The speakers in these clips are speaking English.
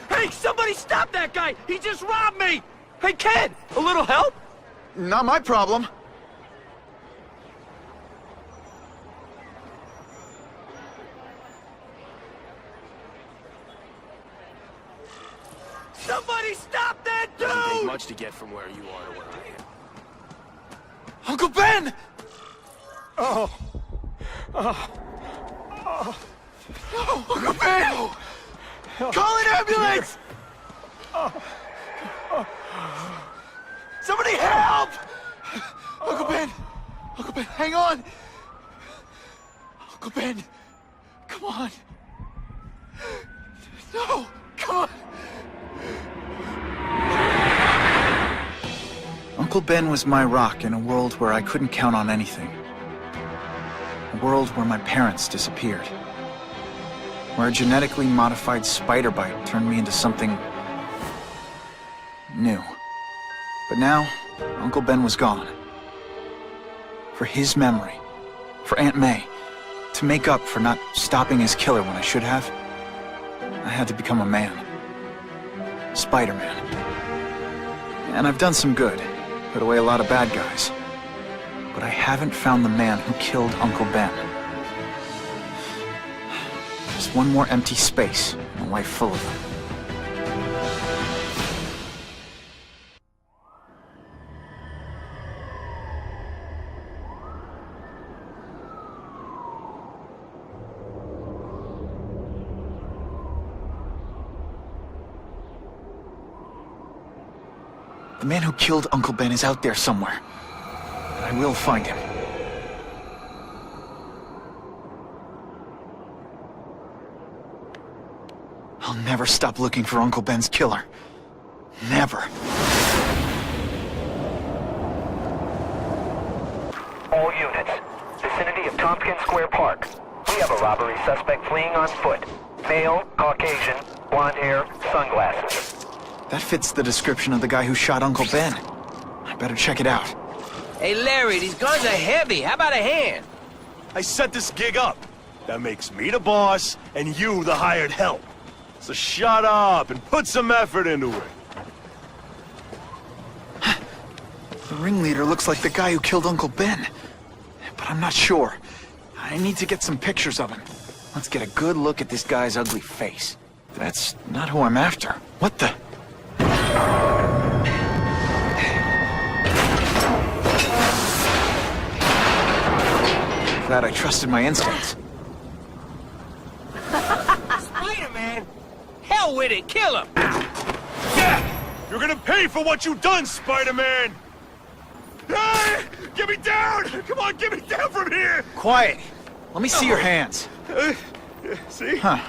Hey, somebody stop that guy! He just robbed me! Hey, kid! A little help? Not my problem. Somebody stop that dude! Doesn't take much to get from where you are to where I am. Uncle Ben! Oh. No, Uncle Ben! Call an ambulance! Somebody help! Uncle Ben! Uncle Ben, hang on! Uncle Ben, come on! No, come on! Uncle Ben was my rock in a world where I couldn't count on anything. A world where my parents disappeared. Where a genetically modified spider bite turned me into something new. But now, Uncle Ben was gone. For his memory, for Aunt May, to make up for not stopping his killer when I should have, I had to become a man. Spider-Man. And I've done some good, put away a lot of bad guys. But I haven't found the man who killed Uncle Ben. Just one more empty space in a life full of them. The man who killed Uncle Ben is out there somewhere. And I will find him. I'll never stop looking for Uncle Ben's killer. Never. All units. Vicinity of Tompkins Square Park. We have a robbery suspect fleeing on foot. Male, Caucasian, blonde hair, sunglasses. That fits the description of the guy who shot Uncle Ben. I better check it out. Hey, Larry, these guns are heavy. How about a hand? I set this gig up. That makes me the boss and you the hired help. So shut up and put some effort into it. The ringleader looks like the guy who killed Uncle Ben. But I'm not sure. I need to get some pictures of him. Let's get a good look at this guy's ugly face. That's not who I'm after. What the... Glad I trusted my instincts. Spider-Man? Hell with it, kill him! Yeah! You're gonna pay for what you've done, Spider-Man! Hey! Get me down! Come on, get me down from here! Quiet. Let me see your hands. See? Huh.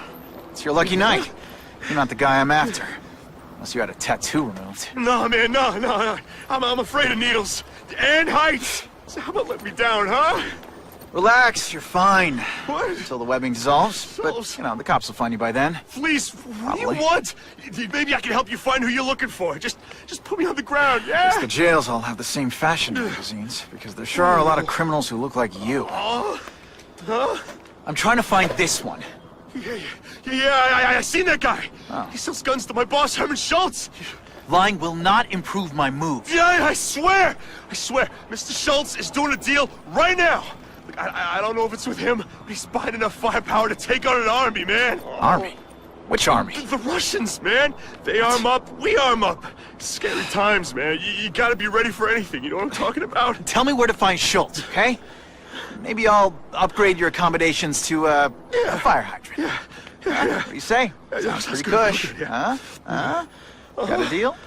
It's your lucky night. You're not the guy I'm after. Unless you had a tattoo removed. No, man, no. I'm afraid of needles. And heights. So how about let me down, huh? Relax, you're fine. What? Until the webbing dissolves. But, you know, the cops will find you by then. Please, what do you Probably. want? Maybe I can help you find who you're looking for. Just put me on the ground, yeah? Guess the jails all have the same fashion magazines, because there sure are a lot of criminals who look like you. Oh, huh? I'm trying to find this one. Yeah, I seen that guy. Oh. He sells guns to my boss, Herman Schultz. Lying will not improve my moves. Yeah, I swear. Mr. Schultz is doing a deal right now. Look, I don't know if it's with him, but he's buying enough firepower to take on an army, man. Army? Which army? The Russians, man. They arm up, we arm up. Scary times, man. You gotta be ready for anything, you know what I'm talking about? Tell me where to find Schultz, okay? Maybe I'll upgrade your accommodations to, a fire hydrant. Yeah. What do you say? Sounds Pretty good, cush, yeah. huh? Got a deal?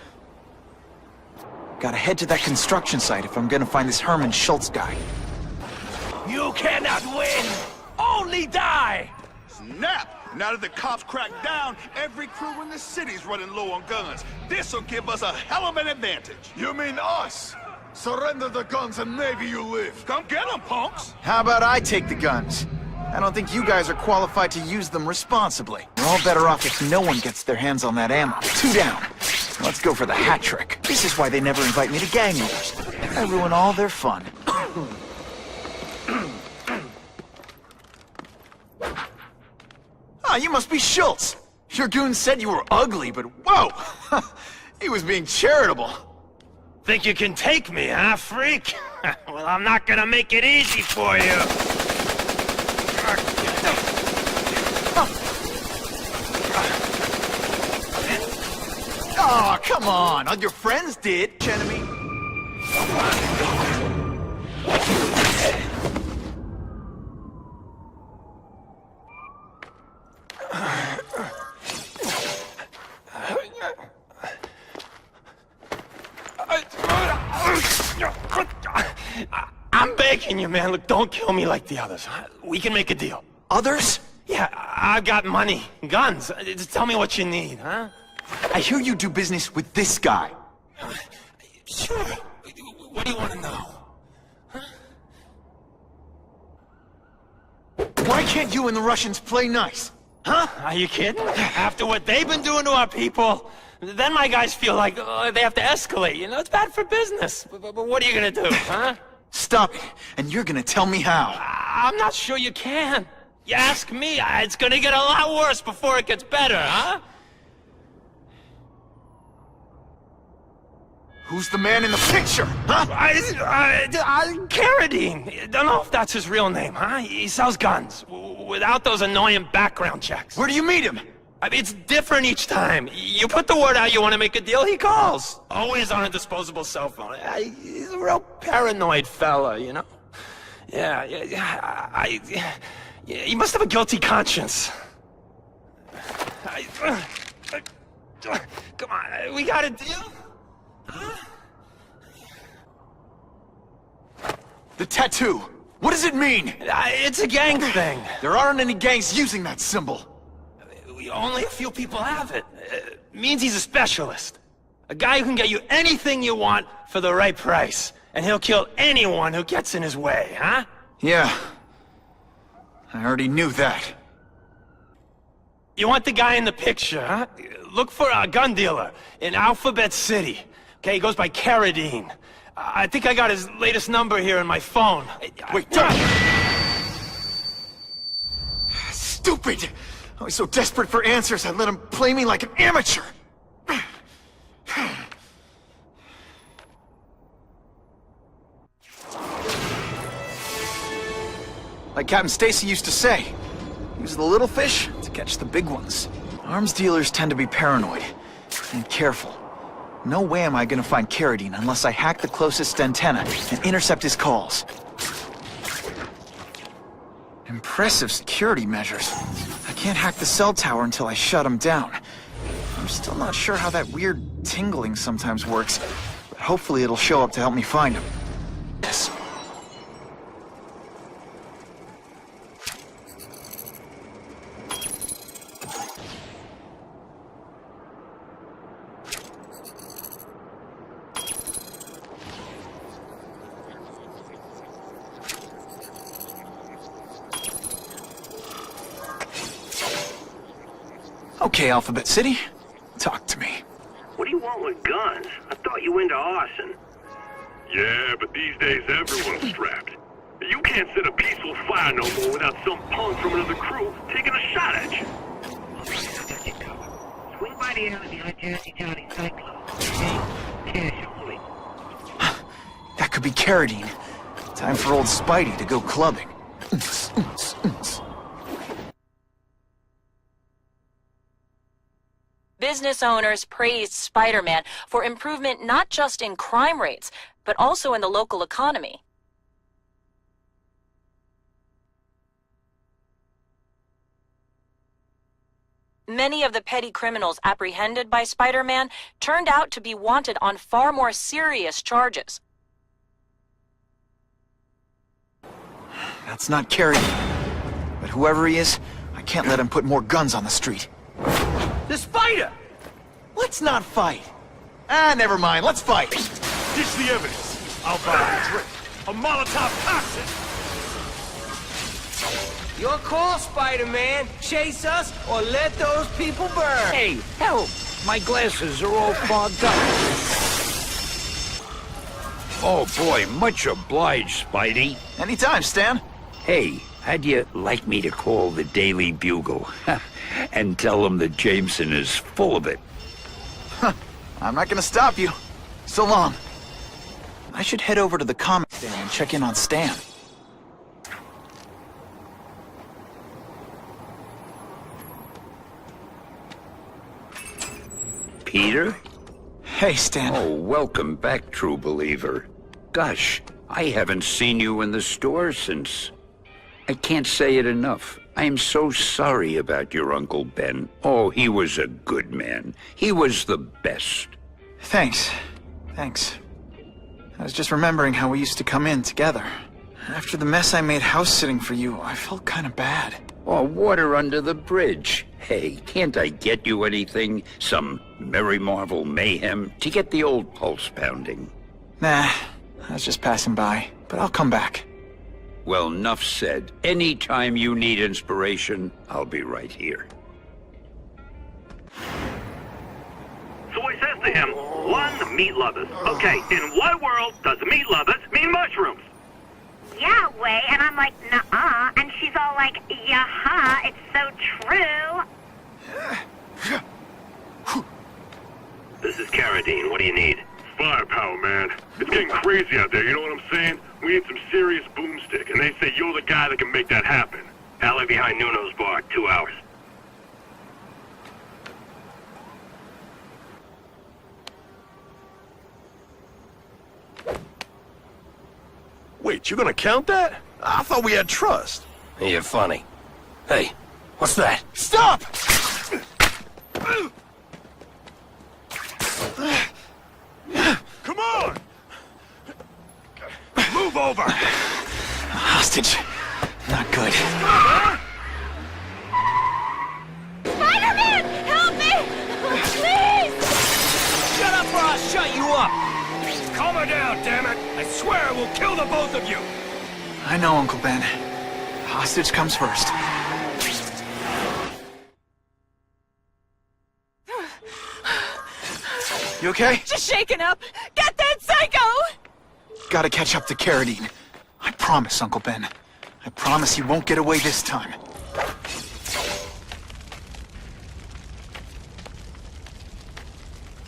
Gotta head to that construction site if I'm gonna find this Herman Schultz guy. You cannot win! Only die! Snap! Now that the cops cracked down, every crew in the city's running low on guns. This'll give us a hell of an advantage. You mean us? Surrender the guns and maybe you live. Come get them, punks! How about I take the guns? I don't think you guys are qualified to use them responsibly. You're all better off if no one gets their hands on that ammo. 2 down. Let's go for the hat trick. This is why they never invite me to gang wars. I ruin all their fun. Ah, you must be Schultz. Your goon said you were ugly, but whoa! He was being charitable. Think you can take me, huh, freak? Well, I'm not gonna make it easy for you. Oh, come on. All your friends did, enemy. I'm begging you, man. Look, don't kill me like the others. Huh? We can make a deal. Others? Yeah, I've got money, guns. Just tell me what you need, huh? I hear you do business with this guy. Sure. What do you want to know? Why can't you and the Russians play nice? Huh? Are you kidding? After what they've been doing to our people, then my guys feel like they have to escalate. You know, it's bad for business. But what are you gonna do, huh? Stop it, and you're gonna tell me how. I'm not sure you can. You ask me, it's gonna get a lot worse before it gets better, huh? Who's the man in the picture, huh? Carradine. Don't know if that's his real name, huh? He sells guns without those annoying background checks. Where do you meet him? I mean, it's different each time. You put the word out you want to make a deal, he calls. Always on a disposable cell phone. He's a real paranoid fella, you know? Yeah, he must have a guilty conscience. Come on, we got a deal? The tattoo. What does it mean? It's a gang thing. There aren't any gangs using that symbol. Only a few people have it. Means he's a specialist. A guy who can get you anything you want for the right price. And he'll kill anyone who gets in his way, huh? Yeah. I already knew that. You want the guy in the picture, huh? Look for a gun dealer in Alphabet City. Okay, he goes by Carradine. I think I got his latest number here in my phone. Wait, don't! Stupid! I was so desperate for answers, I let him play me like an amateur! Like Captain Stacy used to say, use the little fish to catch the big ones. Arms dealers tend to be paranoid and careful. No way am I gonna find Carradine unless I hack the closest antenna and intercept his calls. Impressive security measures. I can't hack the cell tower until I shut him down. I'm still not sure how that weird tingling sometimes works, but hopefully it'll show up to help me find him. Yes. Okay, Alphabet City. Talk to me. What do you want with guns? I thought you were into arson. Yeah, but these days everyone's strapped. You can't set a peaceful fire no more without some punk from another crew taking a shot at you. Swing by the alley behind Jersey County Cyclone. Okay? Cash only. That could be Carradine. Time for old Spidey to go clubbing. Business owners praised Spider-Man for improvement not just in crime rates, but also in the local economy. Many of the petty criminals apprehended by Spider-Man turned out to be wanted on far more serious charges. That's not Carradine. But whoever he is, I can't let him put more guns on the street. The spider! Let's not fight. Ah, never mind. Let's fight. Ditch the evidence. I'll buy a drink. A Molotov cocktail. Your call, Spider-Man. Chase us or let those people burn. Hey, help! My glasses are all fogged up. Oh boy, much obliged, Spidey. Anytime, Stan. Hey, how'd you like me to call the Daily Bugle and tell them that Jameson is full of it? I'm not gonna stop you. So long. I should head over to the comic stand and check in on Stan. Peter? Hey, Stan. Oh, welcome back, true believer. Gosh, I haven't seen you in the store since... I can't say it enough. I am so sorry about your Uncle Ben. Oh, he was a good man. He was the best. Thanks. Thanks. I was just remembering how we used to come in together. After the mess I made house sitting for you, I felt kind of bad. Oh, water under the bridge. Hey, can't I get you anything? Some Merry Marvel mayhem to get the old pulse pounding? Nah, I was just passing by, but I'll come back. Well, enough said. Anytime you need inspiration, I'll be right here. So I says to him, one, meat lovers. Okay, in what world does meat lovers mean mushrooms? Yeah, way. And I'm like, nuh-uh. And she's all like, yeah-ha, it's so true. This is Carradine. What do you need? Firepower, man. It's getting crazy out there, you know what I'm saying? We need some serious boomstick, and they say you're the guy that can make that happen. Alley behind Nuno's bar, 2 hours. Wait, you're gonna count that? I thought we had trust. You're funny. Hey, what's that? Stop! Come on! Move over! Hostage. Not good. Spider-Man! Help me! Please! Shut up or I'll shut you up. Calm her down, damn it. I swear I will kill the both of you. I know, Uncle Ben. Hostage comes first. You okay? Just shaken up. Get that psycho! Gotta catch up to Carradine. I promise, Uncle Ben. I promise he won't get away this time.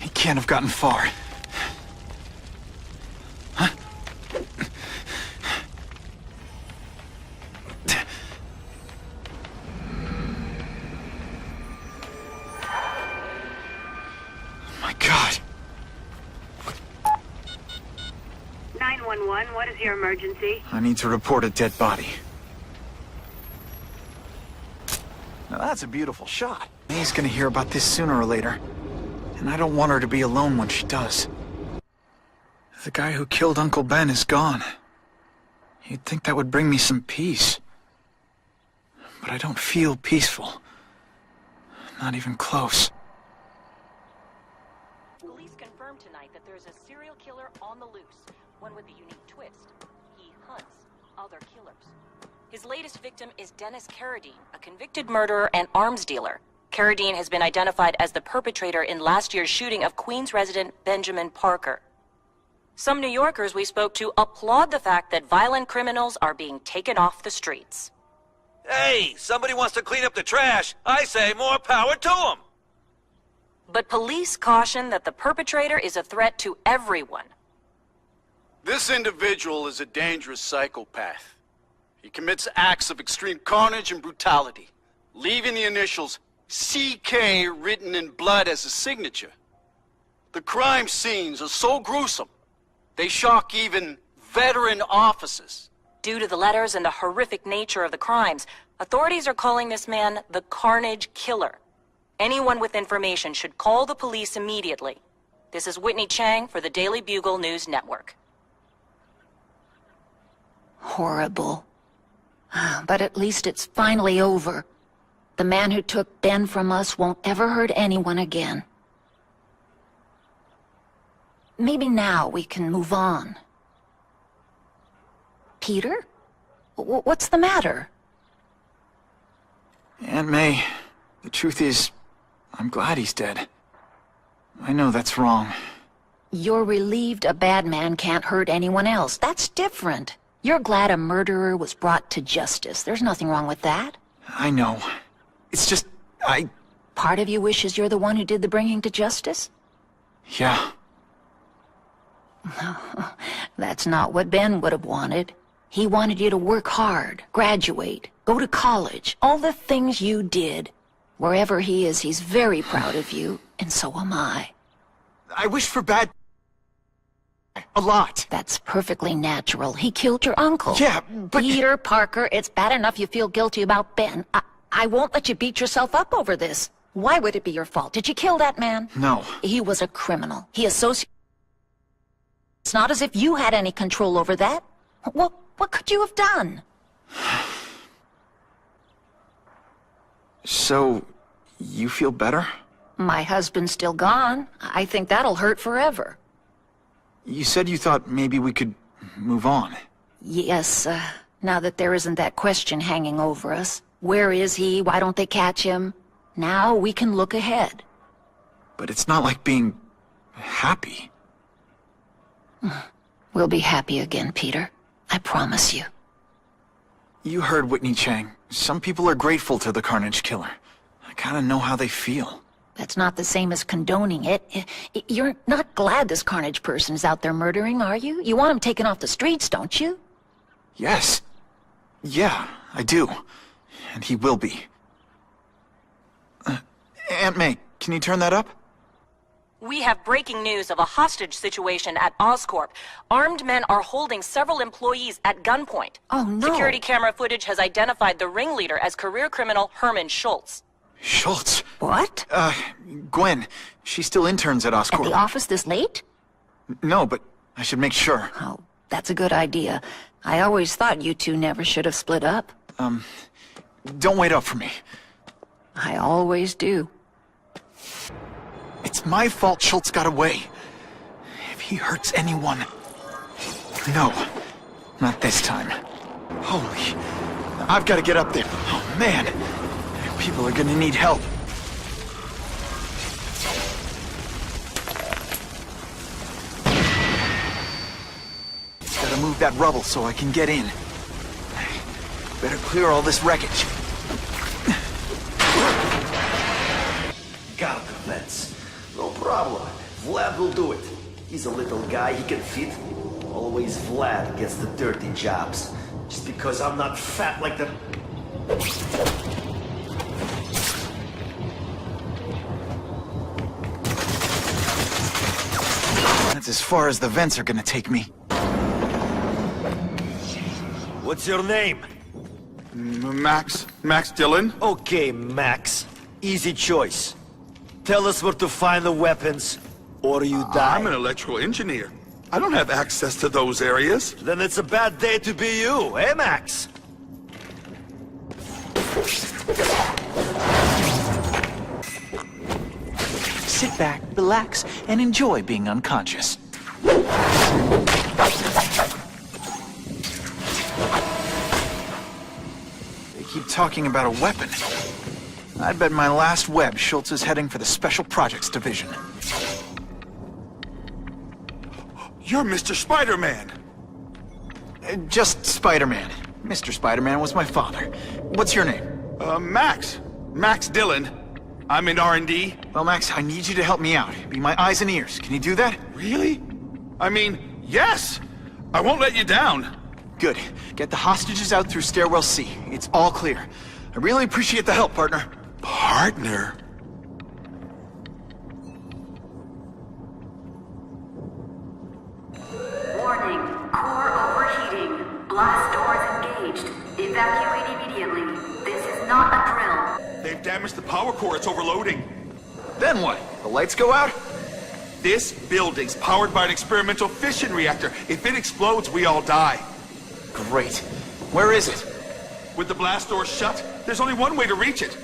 He can't have gotten far. Huh? My God. 911, what is your emergency? I need to report a dead body. Now that's a beautiful shot. May's gonna hear about this sooner or later. And I don't want her to be alone when she does. The guy who killed Uncle Ben is gone. You'd think that would bring me some peace. But I don't feel peaceful. Not even close. Police confirmed tonight that there's a serial killer on the loose. One with a unique twist. He hunts other killers. His latest victim is Dennis Carradine, a convicted murderer and arms dealer. Carradine has been identified as the perpetrator in last year's shooting of Queens resident Benjamin Parker. Some New Yorkers we spoke to applaud the fact that violent criminals are being taken off the streets. Hey, somebody wants to clean up the trash. I say more power to them. But police caution that the perpetrator is a threat to everyone. This individual is a dangerous psychopath. He commits acts of extreme carnage and brutality, leaving the initials CK written in blood as a signature. The crime scenes are so gruesome, they shock even veteran officers. Due to the letters and the horrific nature of the crimes, authorities are calling this man the Carnage Killer. Anyone with information should call the police immediately. This is Whitney Chang for the Daily Bugle News Network. Horrible. But at least it's finally over. The man who took Ben from us won't ever hurt anyone again. Maybe now we can move on. Peter? What's the matter? Aunt May, the truth is, I'm glad he's dead. I know that's wrong. You're relieved a bad man can't hurt anyone else. That's different. You're glad a murderer was brought to justice. There's nothing wrong with that. I know. It's just, Part of you wishes you're the one who did the bringing to justice? Yeah. That's not what Ben would have wanted. He wanted you to work hard, graduate, go to college, all the things you did. Wherever he is, he's very proud of you, and so am I. I wish for bad... a lot. That's perfectly natural. He killed your uncle. Yeah, but... Peter Parker, it's bad enough you feel guilty about Ben. I won't let you beat yourself up over this. Why would it be your fault? Did you kill that man? No. He was a criminal. He associated... It's not as if you had any control over that. What could you have done? So, you feel better? My husband's still gone. I think that'll hurt forever. You said you thought maybe we could move on. Yes, now that there isn't that question hanging over us. Where is he? Why don't they catch him? Now we can look ahead. But it's not like being... happy. We'll be happy again, Peter. I promise you. You heard Whitney Chang. Some people are grateful to the Carnage Killer. I kinda know how they feel. That's not the same as condoning it. You're not glad this Carnage person's out there murdering, are you? You want him taken off the streets, don't you? Yes. Yeah, I do. And he will be. Aunt May, can you turn that up? We have breaking news of a hostage situation at Oscorp. Armed men are holding several employees at gunpoint. Oh, no. Security camera footage has identified the ringleader as career criminal Herman Schultz. Schultz? What? Gwen. She still interns at Oscorp. At the office this late? No, but I should make sure. Oh, that's a good idea. I always thought you two never should have split up. Don't wait up for me. I always do. It's my fault Schultz got away. If he hurts anyone... No, not this time. Holy... I've got to get up there. Oh, man. People are gonna need help. Gotta move that rubble so I can get in. Better clear all this wreckage. Got the fence. No problem. Vlad will do it. He's a little guy, he can fit. Always Vlad gets the dirty jobs. Just because I'm not fat like the... That's as far as the vents are gonna take me. What's your name? Max Dillon? Okay, Max. Easy choice. Tell us where to find the weapons, or you die. I'm an electrical engineer. I don't have access to those areas. Then it's a bad day to be you, eh, Max? Sit back, relax, and enjoy being unconscious. They keep talking about a weapon. I bet my last web Schultz is heading for the Special Projects Division. You're Mr. Spider-Man. Just Spider-Man. Mr. Spider-Man was my father. What's your name? Max. Max Dillon. I'm in R&D. Well, Max, I need you to help me out. Be my eyes and ears. Can you do that? Really? I mean, yes! I won't let you down. Good. Get the hostages out through Stairwell C. It's all clear. I really appreciate the help, partner. Partner? Warning, core overheating. Blast doors engaged. Evacuate immediately. This is not a drill. They've damaged the power core. It's overloading. Then what? The lights go out? This building's powered by an experimental fission reactor. If it explodes, we all die. Great. Where is it? With the blast doors shut, there's only one way to reach it.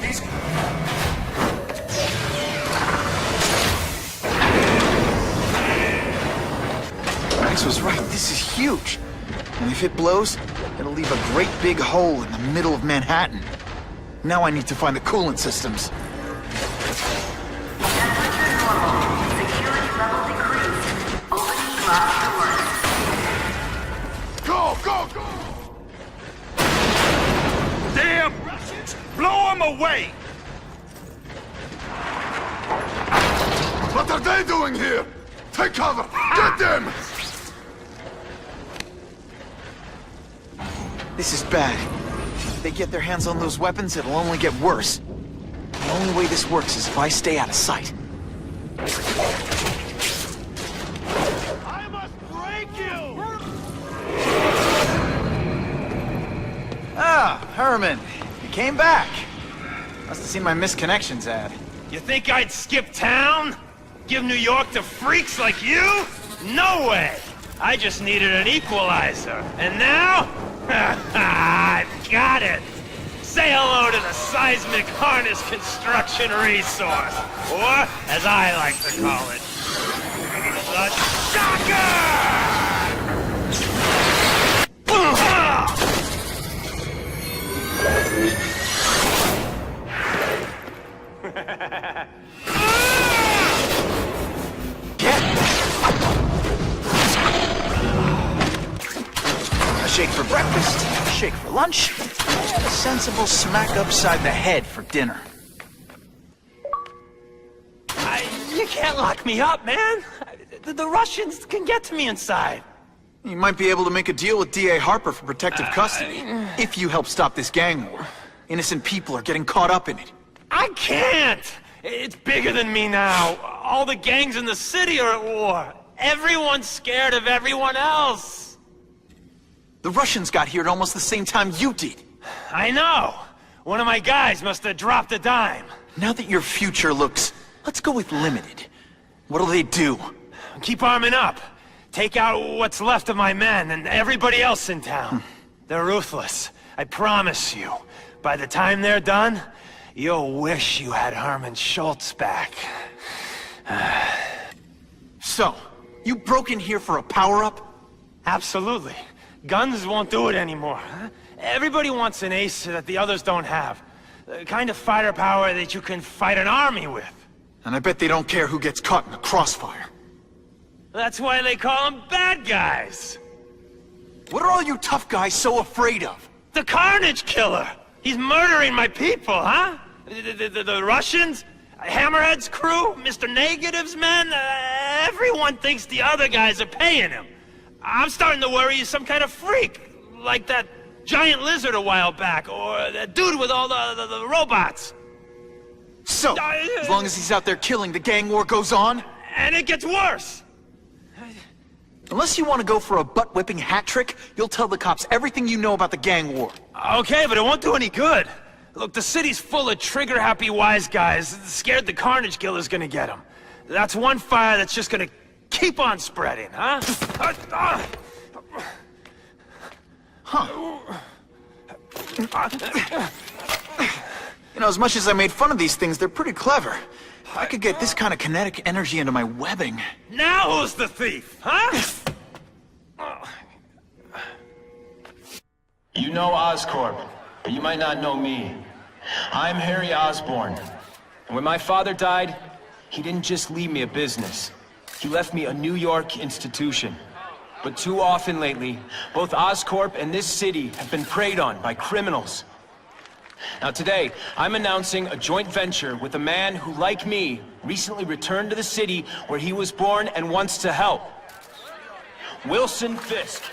These... Max was right. This is huge. And if it blows, It'll leave a great big hole in the middle of Manhattan. Now I need to find the coolant systems. Temperature normal. Security level decreased. Opening blast doors. Go, go, go! Damn Russians! Blow them away! What are they doing here? Take cover! Get them! This is bad. If they get their hands on those weapons, it'll only get worse. The only way this works is if I stay out of sight. I must break you! Ah, Herman. You came back. Must have seen my missed connections ad. You think I'd skip town? Give New York to freaks like you? No way! I just needed an equalizer. And now? I've got it! Say hello to the seismic harness construction resource. Or, as I like to call it, the shocker! A shake for breakfast, a shake for lunch, and a sensible smack upside the head for dinner. You can't lock me up, man. The Russians can get to me inside. You might be able to make a deal with D.A. Harper for protective custody, if you help stop this gang war. Innocent people are getting caught up in it. I can't! It's bigger than me now. All the gangs in the city are at war. Everyone's scared of everyone else. The Russians got here at almost the same time you did. I know. One of my guys must have dropped a dime. Now that your future looks, let's go with limited. What'll they do? Keep arming up. Take out what's left of my men and everybody else in town. They're ruthless. I promise you. By the time they're done, you'll wish you had Herman Schultz back. So, you broke in here for a power-up? Absolutely. Guns won't do it anymore. Huh? Everybody wants an ace that the others don't have. The kind of fighter power that you can fight an army with. And I bet they don't care who gets caught in the crossfire. That's why they call them bad guys. What are all you tough guys so afraid of? The Carnage Killer! He's murdering my people, huh? The Russians? Hammerhead's crew? Mr. Negative's men? Everyone thinks the other guys are paying him. I'm starting to worry he's some kind of freak. Like that giant lizard a while back, or that dude with all the robots. So, as long as he's out there killing, the gang war goes on? And it gets worse! Unless you want to go for a butt-whipping hat trick, you'll tell the cops everything you know about the gang war. Okay, but it won't do any good. Look, the city's full of trigger-happy wise guys, scared the Carnage Killer's gonna get them. That's one fire that's just gonna keep on spreading, huh? You know, as much as I made fun of these things, they're pretty clever. If I could get this kind of kinetic energy into my webbing... Now who's the thief, huh? You know Oscorp, but you might not know me. I'm Harry Osborn. And when my father died, he didn't just leave me a business. He left me a New York institution. But too often lately, both Oscorp and this city have been preyed on by criminals. Now today, I'm announcing a joint venture with a man who, like me, recently returned to the city where he was born and wants to help. Wilson Fisk.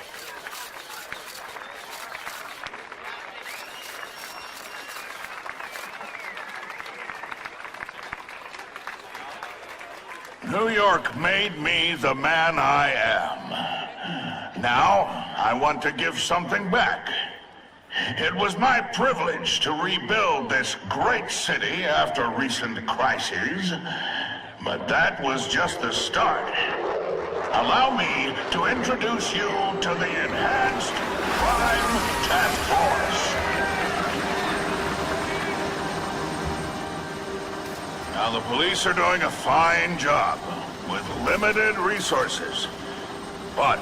New York made me the man I am. Now, I want to give something back. It was my privilege to rebuild this great city after recent crises, but that was just the start. Allow me to introduce you to the Enhanced Crime Task Force. Now, the police are doing a fine job with limited resources, but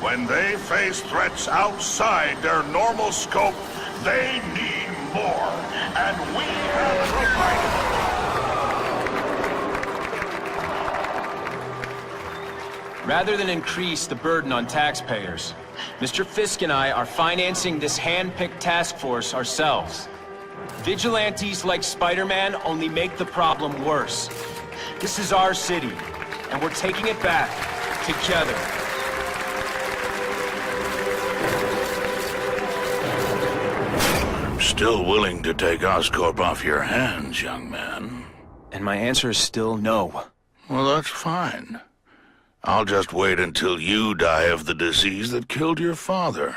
When they face threats outside their normal scope, they need more, and we have provided it. Rather than increase the burden on taxpayers, Mr. Fisk and I are financing this hand-picked task force ourselves. Vigilantes like Spider-Man only make the problem worse. This is our city, and we're taking it back, together. I'm still willing to take Oscorp off your hands, young man. And my answer is still no. Well, that's fine. I'll just wait until you die of the disease that killed your father.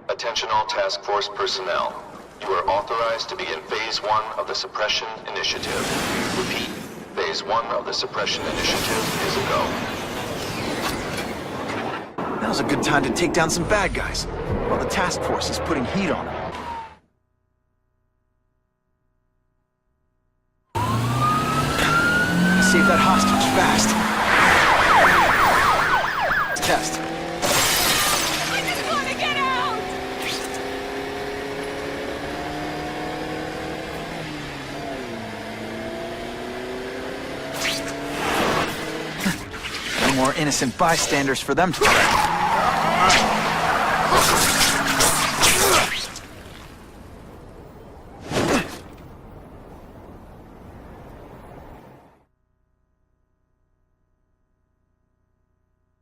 Attention all task force personnel. You are authorized to begin Phase 1 of the Suppression Initiative. Repeat, Phase 1 of the Suppression Initiative is a go. Now's a good time to take down some bad guys, while the task force is putting heat on them. Save that hostage fast. Test. I just want to get out! No more innocent bystanders for them to track.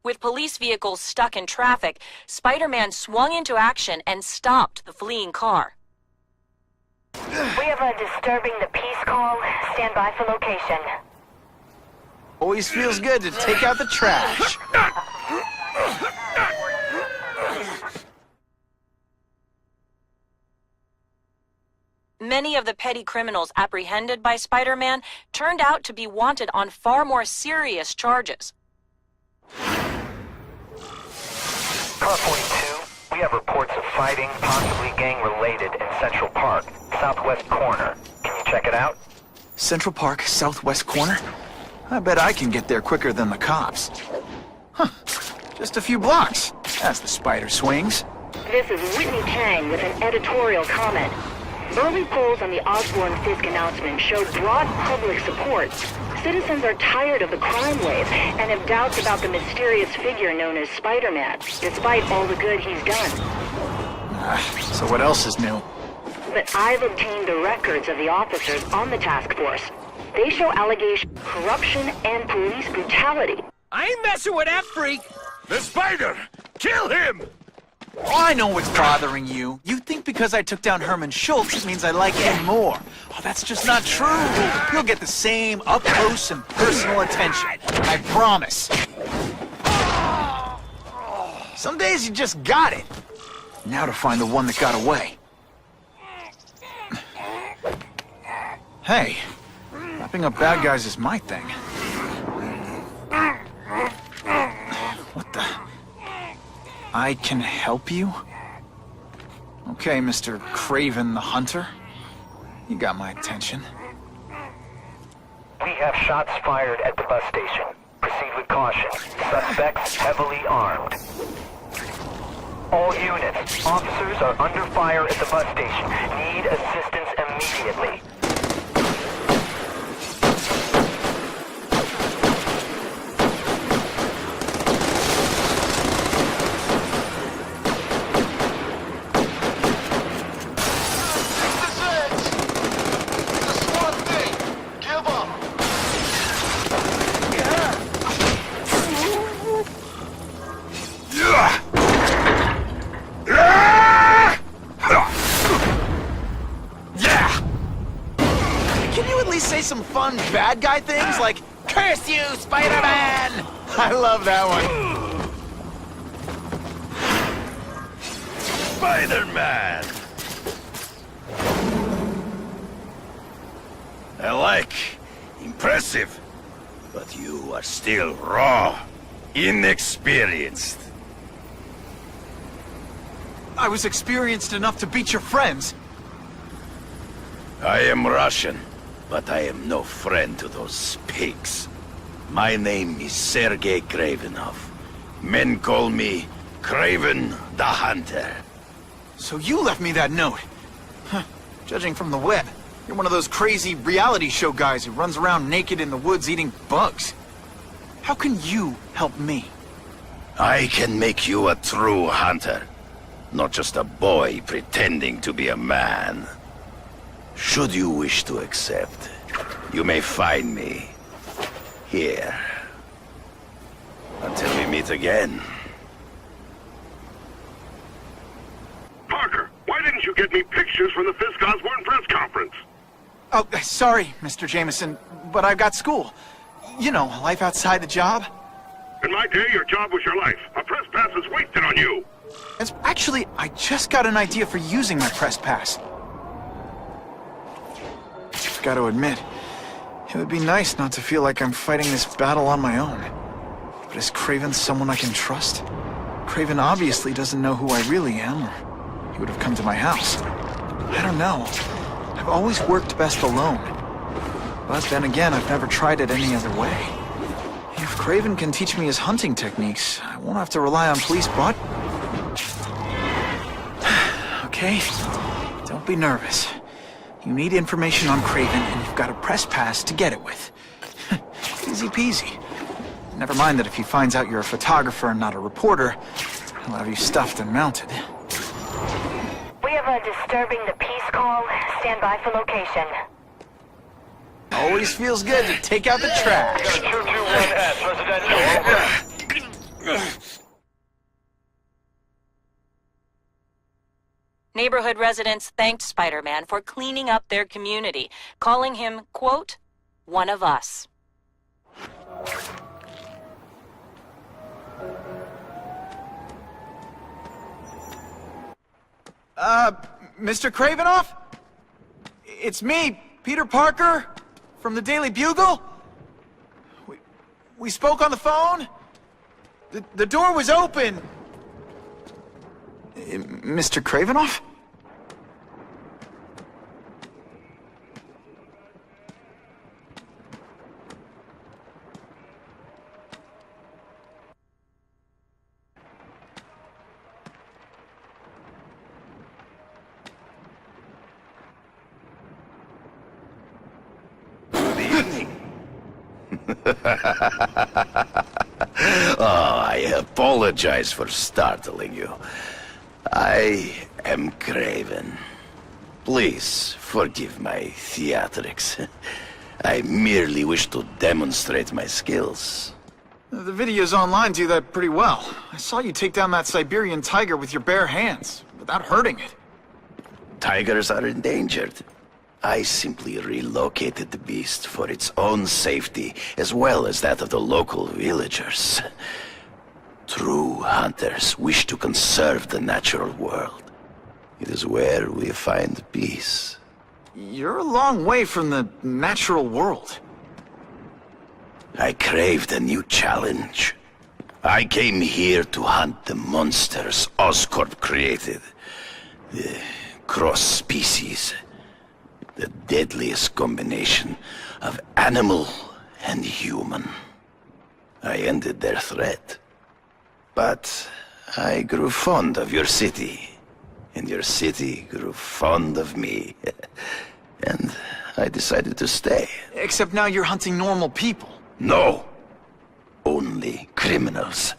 With police vehicles stuck in traffic, Spider-Man swung into action and stopped the fleeing car. We have a disturbing the peace call. Stand by for location. Always feels good to take out the trash. Many of the petty criminals apprehended by Spider-Man turned out to be wanted on far more serious charges. Car 42, we have reports of fighting, possibly gang-related, in Central Park, southwest corner. Can you check it out? Central Park, southwest corner? I bet I can get there quicker than the cops. Huh. Just a few blocks, as the spider swings. This is Whitney Tang with an editorial comment. Early polls on the Osborn-Fisk announcement showed broad public support. Citizens are tired of the crime wave and have doubts about the mysterious figure known as Spider-Man, despite all the good he's done. So what else is new? But I've obtained the records of the officers on the task force. They show allegations of corruption and police brutality. I ain't messing with that freak! The spider! Kill him! Oh, I know what's bothering you. You think because I took down Herman Schultz, it means I like him more. Oh, that's just not true. You'll get the same up-close and personal attention. I promise. Some days you just got it. Now to find the one that got away. Hey, wrapping up bad guys is my thing. What the... I can help you? Okay, Mr. Craven the Hunter. You got my attention. We have shots fired at the bus station. Proceed with caution. Suspects heavily armed. All units, officers are under fire at the bus station. Need assistance immediately. Some fun bad guy things like, "Curse you, Spider-Man!" I love that one. Spider-Man! I like. Impressive. But you are still raw. Inexperienced. I was experienced enough to beat your friends. I am Russian. But I am no friend to those pigs. My name is Sergei Kravenov. Men call me Kraven the Hunter. So you left me that note. Huh. Judging from the web, you're one of those crazy reality show guys who runs around naked in the woods eating bugs. How can you help me? I can make you a true hunter. Not just a boy pretending to be a man. Should you wish to accept, you may find me here. Until we meet again. Parker, why didn't you get me pictures from the Fisk Osborn press conference? Oh, sorry, Mr. Jameson, but I've got school. You know, life outside the job. In my day, your job was your life. A press pass is wasted on you. Actually, I just got an idea for using my press pass. Got to admit, it would be nice not to feel like I'm fighting this battle on my own. But is Kraven someone I can trust? Kraven obviously doesn't know who I really am, or he would have come to my house. I don't know. I've always worked best alone. But then again, I've never tried it any other way. If Kraven can teach me his hunting techniques, I won't have to rely on police but... Okay? Don't be nervous. You need information on Kraven, and you've got a press pass to get it with. Easy peasy. Never mind that if he finds out you're a photographer and not a reporter, he'll have you stuffed and mounted. We have a disturbing the peace call. Stand by for location. Always feels good to take out the trash. 221 residential. Neighborhood residents thanked Spider-Man for cleaning up their community, calling him, quote, one of us. Mr. Kravenov? It's me, Peter Parker, from the Daily Bugle. We spoke on the phone. The door was open. Mr. Kravenov? Oh, I apologize for startling you. I am Kraven. Please forgive my theatrics. I merely wish to demonstrate my skills. The videos online do that pretty well. I saw you take down that Siberian tiger with your bare hands, without hurting it. Tigers are endangered. I simply relocated the beast for its own safety, as well as that of the local villagers. True hunters wish to conserve the natural world. It is where we find peace. You're a long way from the natural world. I craved a new challenge. I came here to hunt the monsters Oscorp created. The cross-species. The deadliest combination of animal and human. I ended their threat. But I grew fond of your city. And your city grew fond of me. And I decided to stay. Except now you're hunting normal people. No. Only criminals.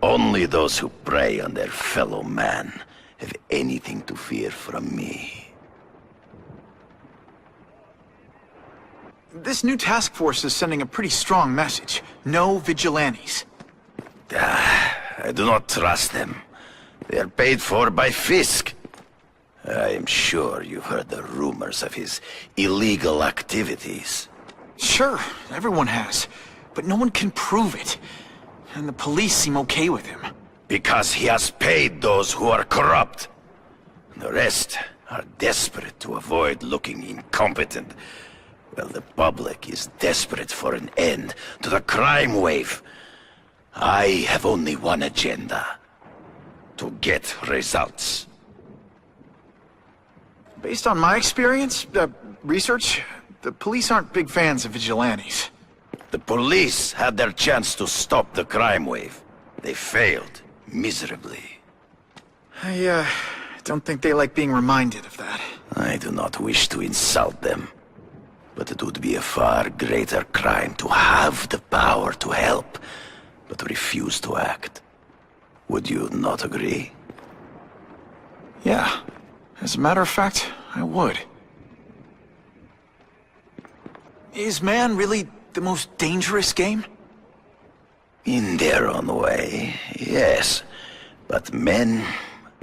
Only those who prey on their fellow man have anything to fear from me. This new task force is sending a pretty strong message. No vigilantes. I do not trust them. They are paid for by Fisk. I am sure you've heard the rumors of his illegal activities. Sure, everyone has. But no one can prove it. And the police seem okay with him. Because he has paid those who are corrupt. The rest are desperate to avoid looking incompetent. Well, the public is desperate for an end to the crime wave. I have only one agenda. To get results. Based on my experience, research, the police aren't big fans of vigilantes. The police had their chance to stop the crime wave. They failed, miserably. I don't think they like being reminded of that. I do not wish to insult them. But it would be a far greater crime to have the power to help, but refuse to act. Would you not agree? Yeah. As a matter of fact, I would. Is man really the most dangerous game? In their own way, yes. But men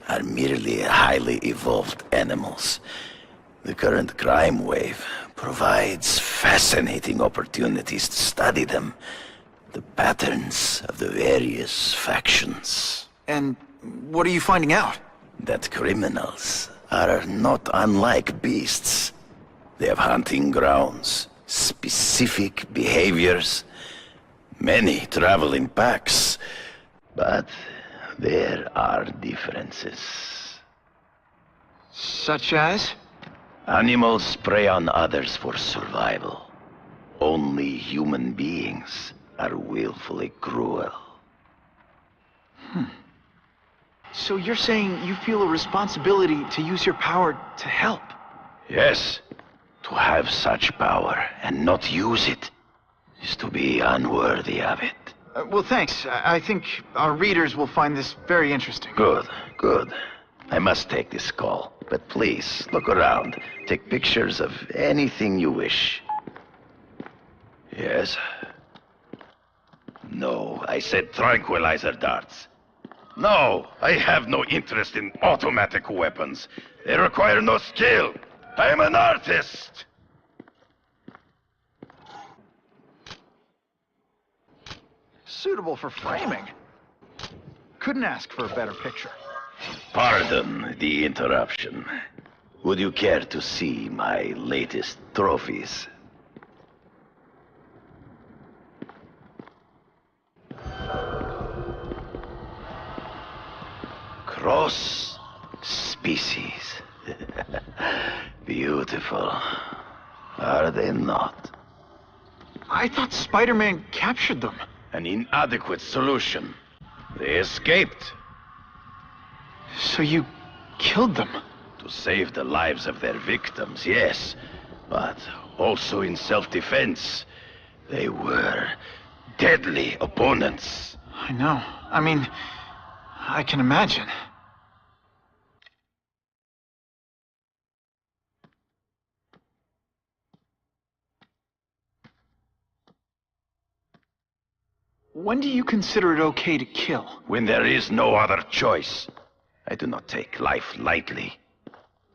are merely highly evolved animals. The current crime wave provides fascinating opportunities to study them. The patterns of the various factions. And what are you finding out? That criminals are not unlike beasts. They have hunting grounds, specific behaviors. Many travel in packs, but there are differences. Such as? Animals prey on others for survival. Only human beings are willfully cruel. So you're saying you feel a responsibility to use your power to help? Yes. To have such power and not use it is to be unworthy of it. Well, thanks. I think our readers will find this very interesting. Good, good. I must take this call, but please, look around. Take pictures of anything you wish. Yes? No, I said tranquilizer darts. No, I have no interest in automatic weapons. They require no skill. I am an artist! Suitable for framing. Couldn't ask for a better picture. Pardon the interruption. Would you care to see my latest trophies? Cross species. Beautiful. Are they not? I thought Spider-Man captured them. An inadequate solution. They escaped. So you killed them? To save the lives of their victims, yes. But also in self-defense. They were deadly opponents. I know. I mean, I can imagine. When do you consider it okay to kill? When there is no other choice. I do not take life lightly.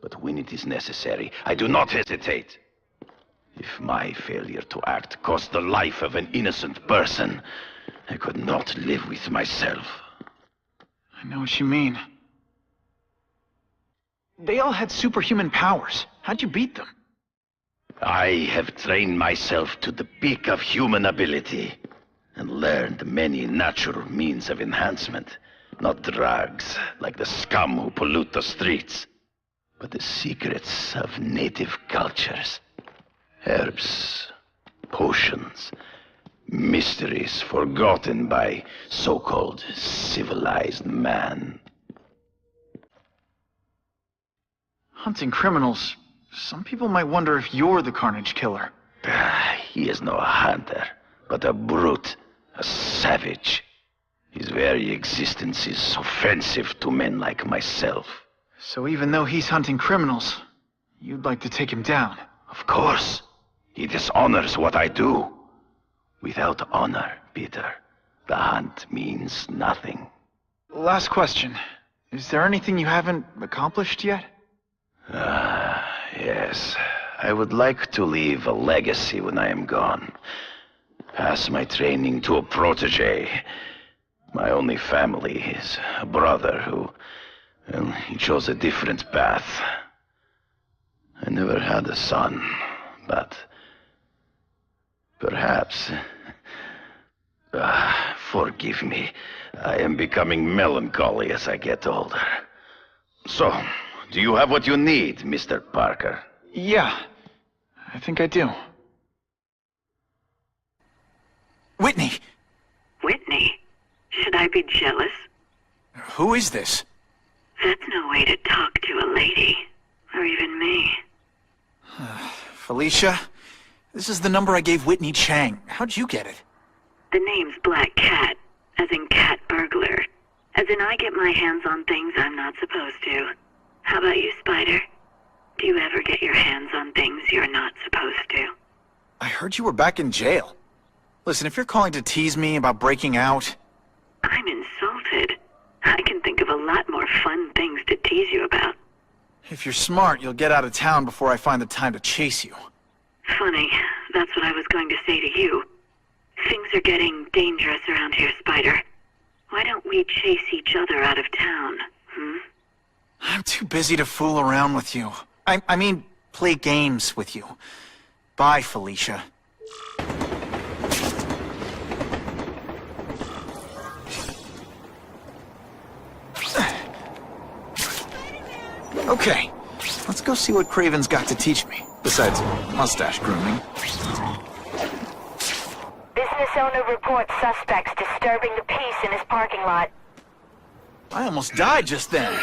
But when it is necessary, I do not hesitate. If my failure to act cost the life of an innocent person, I could not live with myself. I know what you mean. They all had superhuman powers. How'd you beat them? I have trained myself to the peak of human ability. And learned many natural means of enhancement. Not drugs, like the scum who pollute the streets, but the secrets of native cultures. Herbs, potions, mysteries forgotten by so-called civilized man. Hunting criminals. Some people might wonder if you're the Carnage Killer. He is no hunter, but a brute. A savage. His very existence is offensive to men like myself. So even though he's hunting criminals, you'd like to take him down? Of course. He dishonors what I do. Without honor, Peter, the hunt means nothing. Last question. Is there anything you haven't accomplished yet? Yes. I would like to leave a legacy when I am gone. Pass my training to a protege. My only family is a brother who, well, he chose a different path. I never had a son, but perhaps... forgive me. I am becoming melancholy as I get older. So, do you have what you need, Mr. Parker? Yeah, I think I do. Whitney! Whitney? Should I be jealous? Who is this? That's no way to talk to a lady. Or even me. Felicia? This is the number I gave Whitney Chang. How'd you get it? The name's Black Cat, as in cat burglar. As in I get my hands on things I'm not supposed to. How about you, Spider? Do you ever get your hands on things you're not supposed to? I heard you were back in jail. Listen, if you're calling to tease me about breaking out... I'm insulted. I can think of a lot more fun things to tease you about. If you're smart, you'll get out of town before I find the time to chase you. Funny, that's what I was going to say to you. Things are getting dangerous around here, Spider. Why don't we chase each other out of town, I'm too busy to fool around with you. I mean, play games with you. Bye, Felicia. Okay, let's go see what Craven's got to teach me, besides mustache grooming. Business owner reports suspects disturbing the peace in his parking lot. I almost died just then.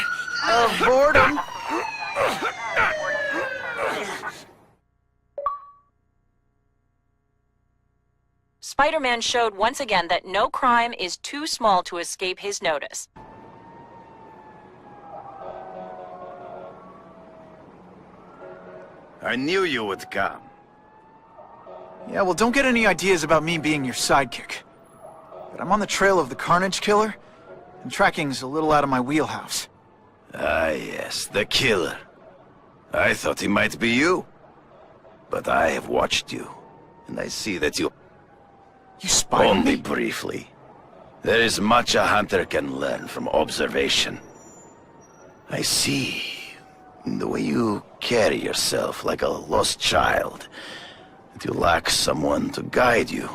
Of boredom. Spider-Man showed once again that no crime is too small to escape his notice. I knew you would come. Yeah, well, don't get any ideas about me being your sidekick. But I'm on the trail of the Carnage Killer, and tracking's a little out of my wheelhouse. Ah, yes, the killer. I thought he might be you. But I have watched you, and I see that you... You spy on Only me? briefly. There is much a hunter can learn from observation. I see in the way you carry yourself like a lost child, that you lack someone to guide you,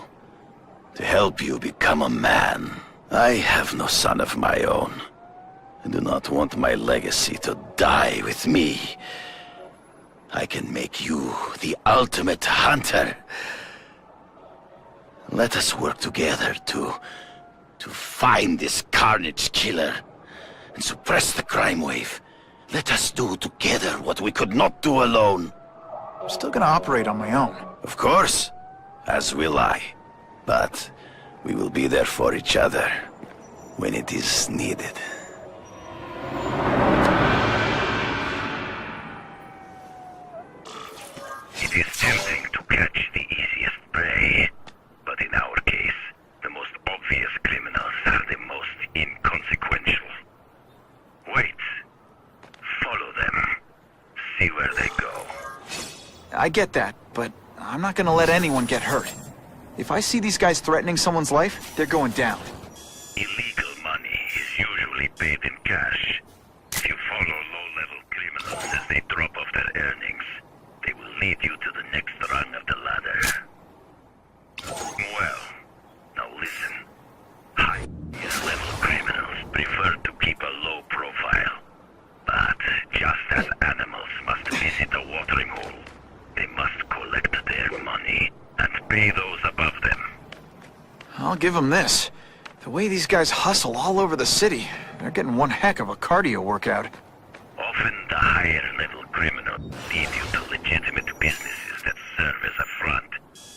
to help you become a man. I have no son of my own. I do not want my legacy to die with me. I can make you the ultimate hunter. Let us work together to find this Carnage Killer and suppress the crime wave. Let us do together what we could not do alone. I'm still gonna operate on my own. Of course, as will I. But we will be there for each other when it is needed. It is tempting to catch the easiest prey, but in our case, the most obvious criminals are the most inconsequential. Wait. Follow them. See where they go. I get that, but I'm not gonna let anyone get hurt. If I see these guys threatening someone's life, they're going down. Illegal money is usually paid in cash. If you follow low-level criminals as they drop off their earnings, they will lead you to the next rung of the ladder. Well, now listen. High-level criminals prefer to keep a low profile. But just as animals must visit a watering hole, they must collect their money and pay those above them. I'll give them this. The way these guys hustle all over the city, they're getting one heck of a cardio workout. Often the higher-level criminals lead you to legitimate businesses that serve as a front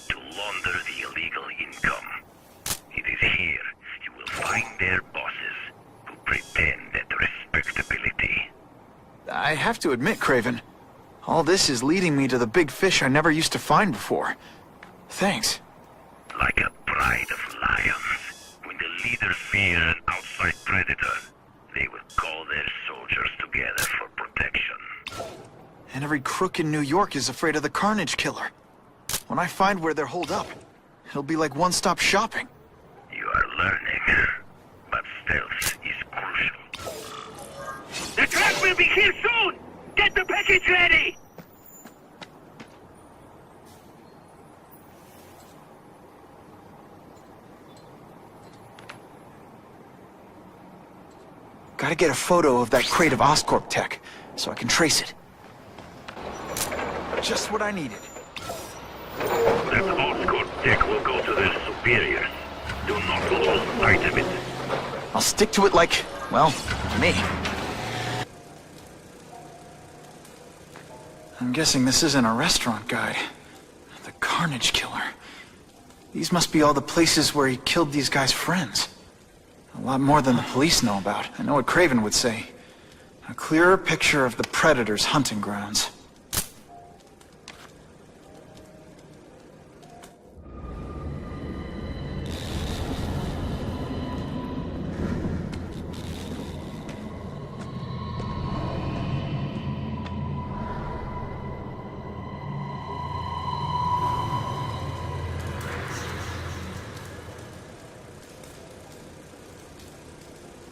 to launder the illegal income. It is here you will find their bosses who pretend at respectability. I have to admit, Craven, all this is leading me to the big fish I never used to find before. Thanks. Like a pride of lions, when the leaders fear an outside predator, they will call their soldiers together for protection. And every crook in New York is afraid of the Carnage Killer. When I find where they're holed up, it'll be like one-stop shopping. You are learning, but stealth is crucial. The truck will be here soon! Get the package ready! Gotta get a photo of that crate of Oscorp tech, so I can trace it. Just what I needed. That Oscorp tech will go to their superiors. Do not lose sight of it. I'll stick to it like, well, me. I'm guessing this isn't a restaurant guide. The Carnage Killer. These must be all the places where he killed these guys' friends. A lot more than the police know about. I know what Craven would say. A clearer picture of the Predator's hunting grounds.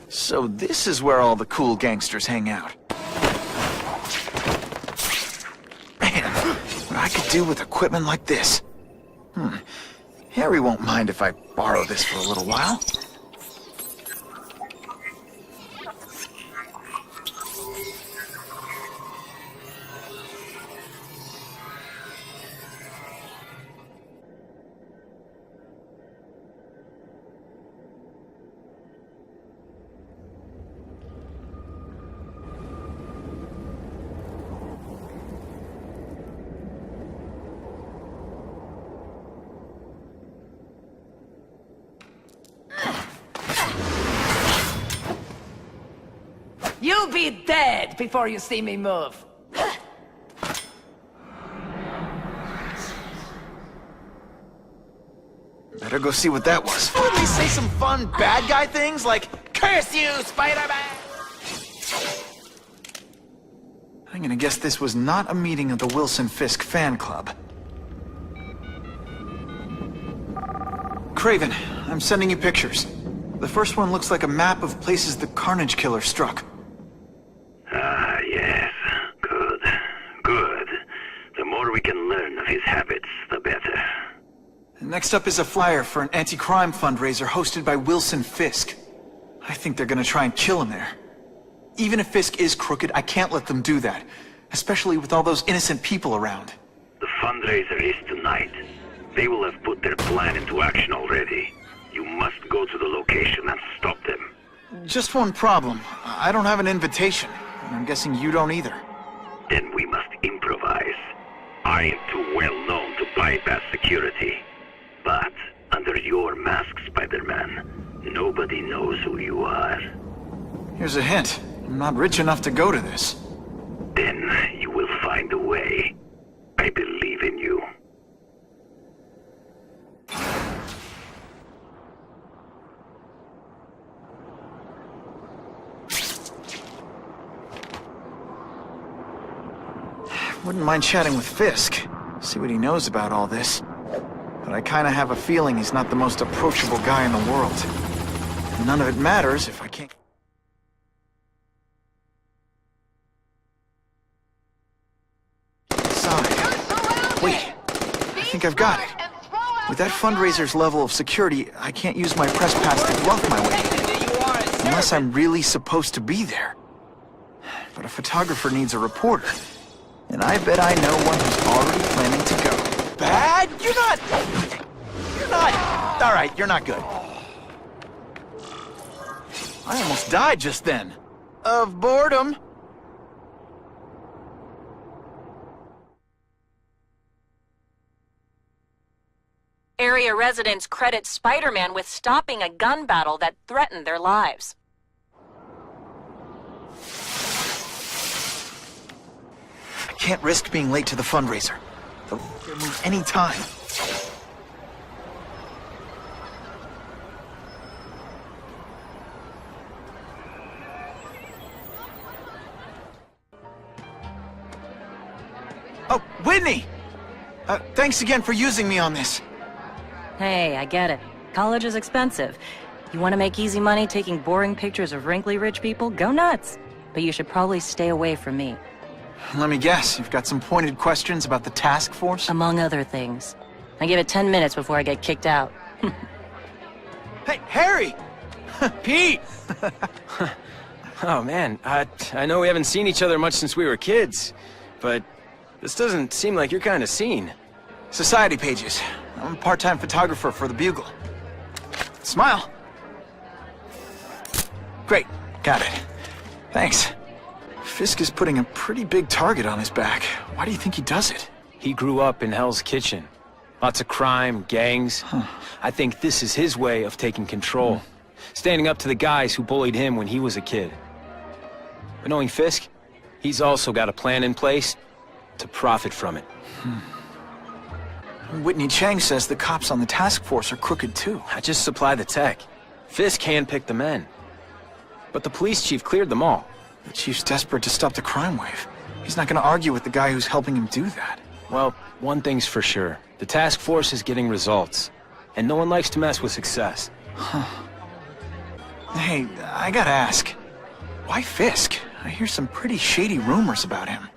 So this is where all the cool gangsters hang out. Man, what I could do with equipment like this. Harry won't mind if I borrow this for a little while. You'll be dead before you see me move. Better go see what that was. Wouldn't they say some fun bad guy things like, "Curse you, Spider-Man"? I'm gonna guess this was not a meeting of the Wilson Fisk fan club. Craven, I'm sending you pictures. The first one looks like a map of places the Carnage Killer struck. Ah, yes. Good. Good. The more we can learn of his habits, the better. Next up is a flyer for an anti-crime fundraiser hosted by Wilson Fisk. I think they're gonna try and kill him there. Even if Fisk is crooked, I can't let them do that. Especially with all those innocent people around. The fundraiser is tonight. They will have put their plan into action already. You must go to the location and stop them. Just one problem. I don't have an invitation. And I'm guessing you don't either. Then we must improvise. I am too well known to bypass security. But under your mask, Spider-Man, nobody knows who you are. Here's a hint. I'm not rich enough to go to this. Then you will find a way. I believe in you. Wouldn't mind chatting with Fisk. See what he knows about all this. But I kinda have a feeling he's not the most approachable guy in the world. And none of it matters if I can't... Wait, I think I've got it. With that fundraiser's level of security, I can't use my press pass to bluff my way in. Unless I'm really supposed to be there. But a photographer needs a reporter. And I bet I know one who's already planning to go. Bad? You're not... Alright, you're not good. I almost died just then. Of boredom. Area residents credit Spider-Man with stopping a gun battle that threatened their lives. I can't risk being late to the fundraiser. They'll move any time. Oh, Whitney! Thanks again for using me on this. Hey, I get it. College is expensive. You want to make easy money taking boring pictures of wrinkly rich people? Go nuts. But you should probably stay away from me. Let me guess, you've got some pointed questions about the task force? Among other things. I give it 10 minutes before I get kicked out. Hey, Harry! Pete! Oh, man, I know we haven't seen each other much since we were kids, but this doesn't seem like your kind of scene. Society pages. I'm a part-time photographer for the Bugle. Smile. Great, got it. Thanks. Fisk is putting a pretty big target on his back. Why do you think he does it? He grew up in Hell's Kitchen. Lots of crime, gangs. I think this is his way of taking control. Standing up to the guys who bullied him when he was a kid. But knowing Fisk, he's also got a plan in place to profit from it. Whitney Chang says the cops on the task force are crooked too. I just supply the tech. Fisk handpicked the men. But the police chief cleared them all. The chief's desperate to stop the crime wave. He's not going to argue with the guy who's helping him do that. Well, one thing's for sure. The task force is getting results. And no one likes to mess with success. Hey, I gotta ask. Why Fisk? I hear some pretty shady rumors about him.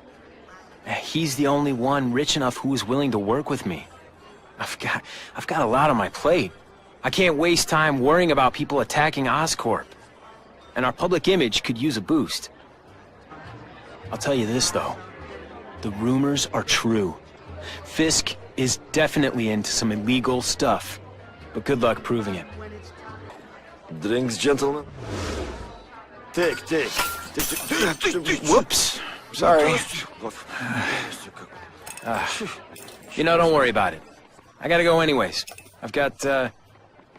He's the only one rich enough who is willing to work with me. I've got a lot on my plate. I can't waste time worrying about people attacking Oscorp. And our public image could use a boost. I'll tell you this, though. The rumors are true. Fisk is definitely into some illegal stuff. But good luck proving it. Drinks, gentlemen? Take. Whoops. Sorry. You know, don't worry about it. I gotta go anyways. I've got,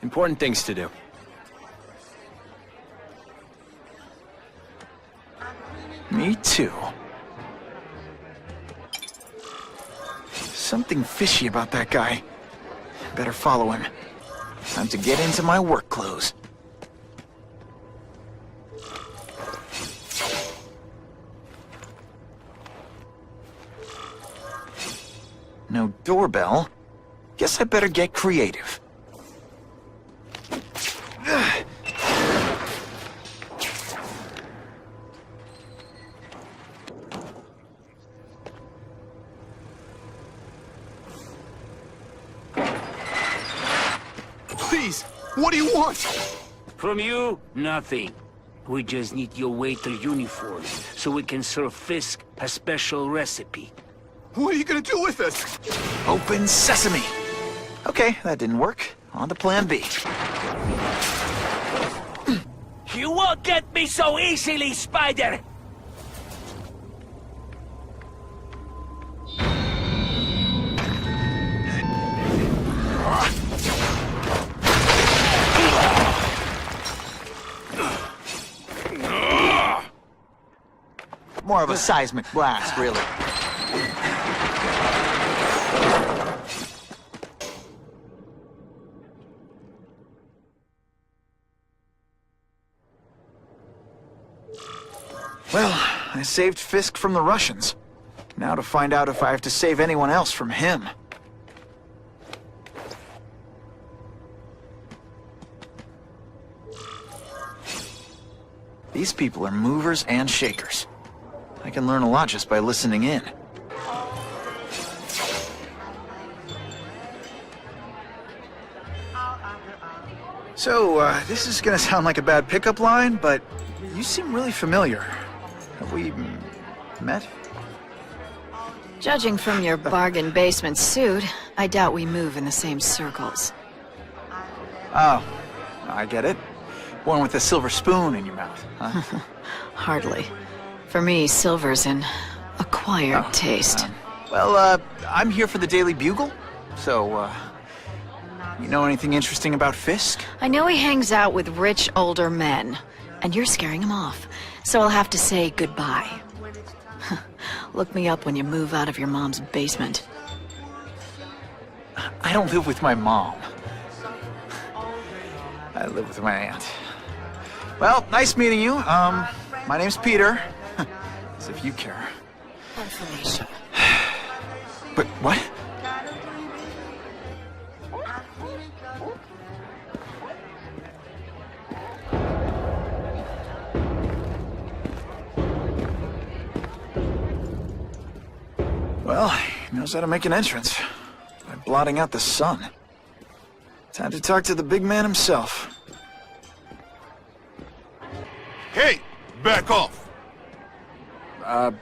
important things to do. Me too. Something fishy about that guy. Better follow him. Time to get into my work clothes. No doorbell. Guess I better get creative. Please, what do you want? From you, nothing. We just need your waiter uniform so we can serve Fisk a special recipe. What are you gonna do with us? Open sesame. Okay, that didn't work. On to plan B. You won't get me so easily, Spider! More of a seismic blast, really. Well, I saved Fisk from the Russians. Now to find out if I have to save anyone else from him. These people are movers and shakers. I can learn a lot just by listening in. So, this is gonna sound like a bad pickup line, but you seem really familiar. Have we met? Judging from your bargain basement suit, I doubt we move in the same circles. Oh, I get it. One with a silver spoon in your mouth, huh? Hardly. For me, silver's an acquired taste. Well, I'm here for the Daily Bugle, so, you know anything interesting about Fisk? I know he hangs out with rich older men, and you're scaring him off, so I'll have to say goodbye. Look me up when you move out of your mom's basement. I don't live with my mom. I live with my aunt. Well, nice meeting you. My name's Peter. As if you care. Information. But what? Well, he knows how to make an entrance by blotting out the sun. Time to talk to the big man himself. Hey, back off.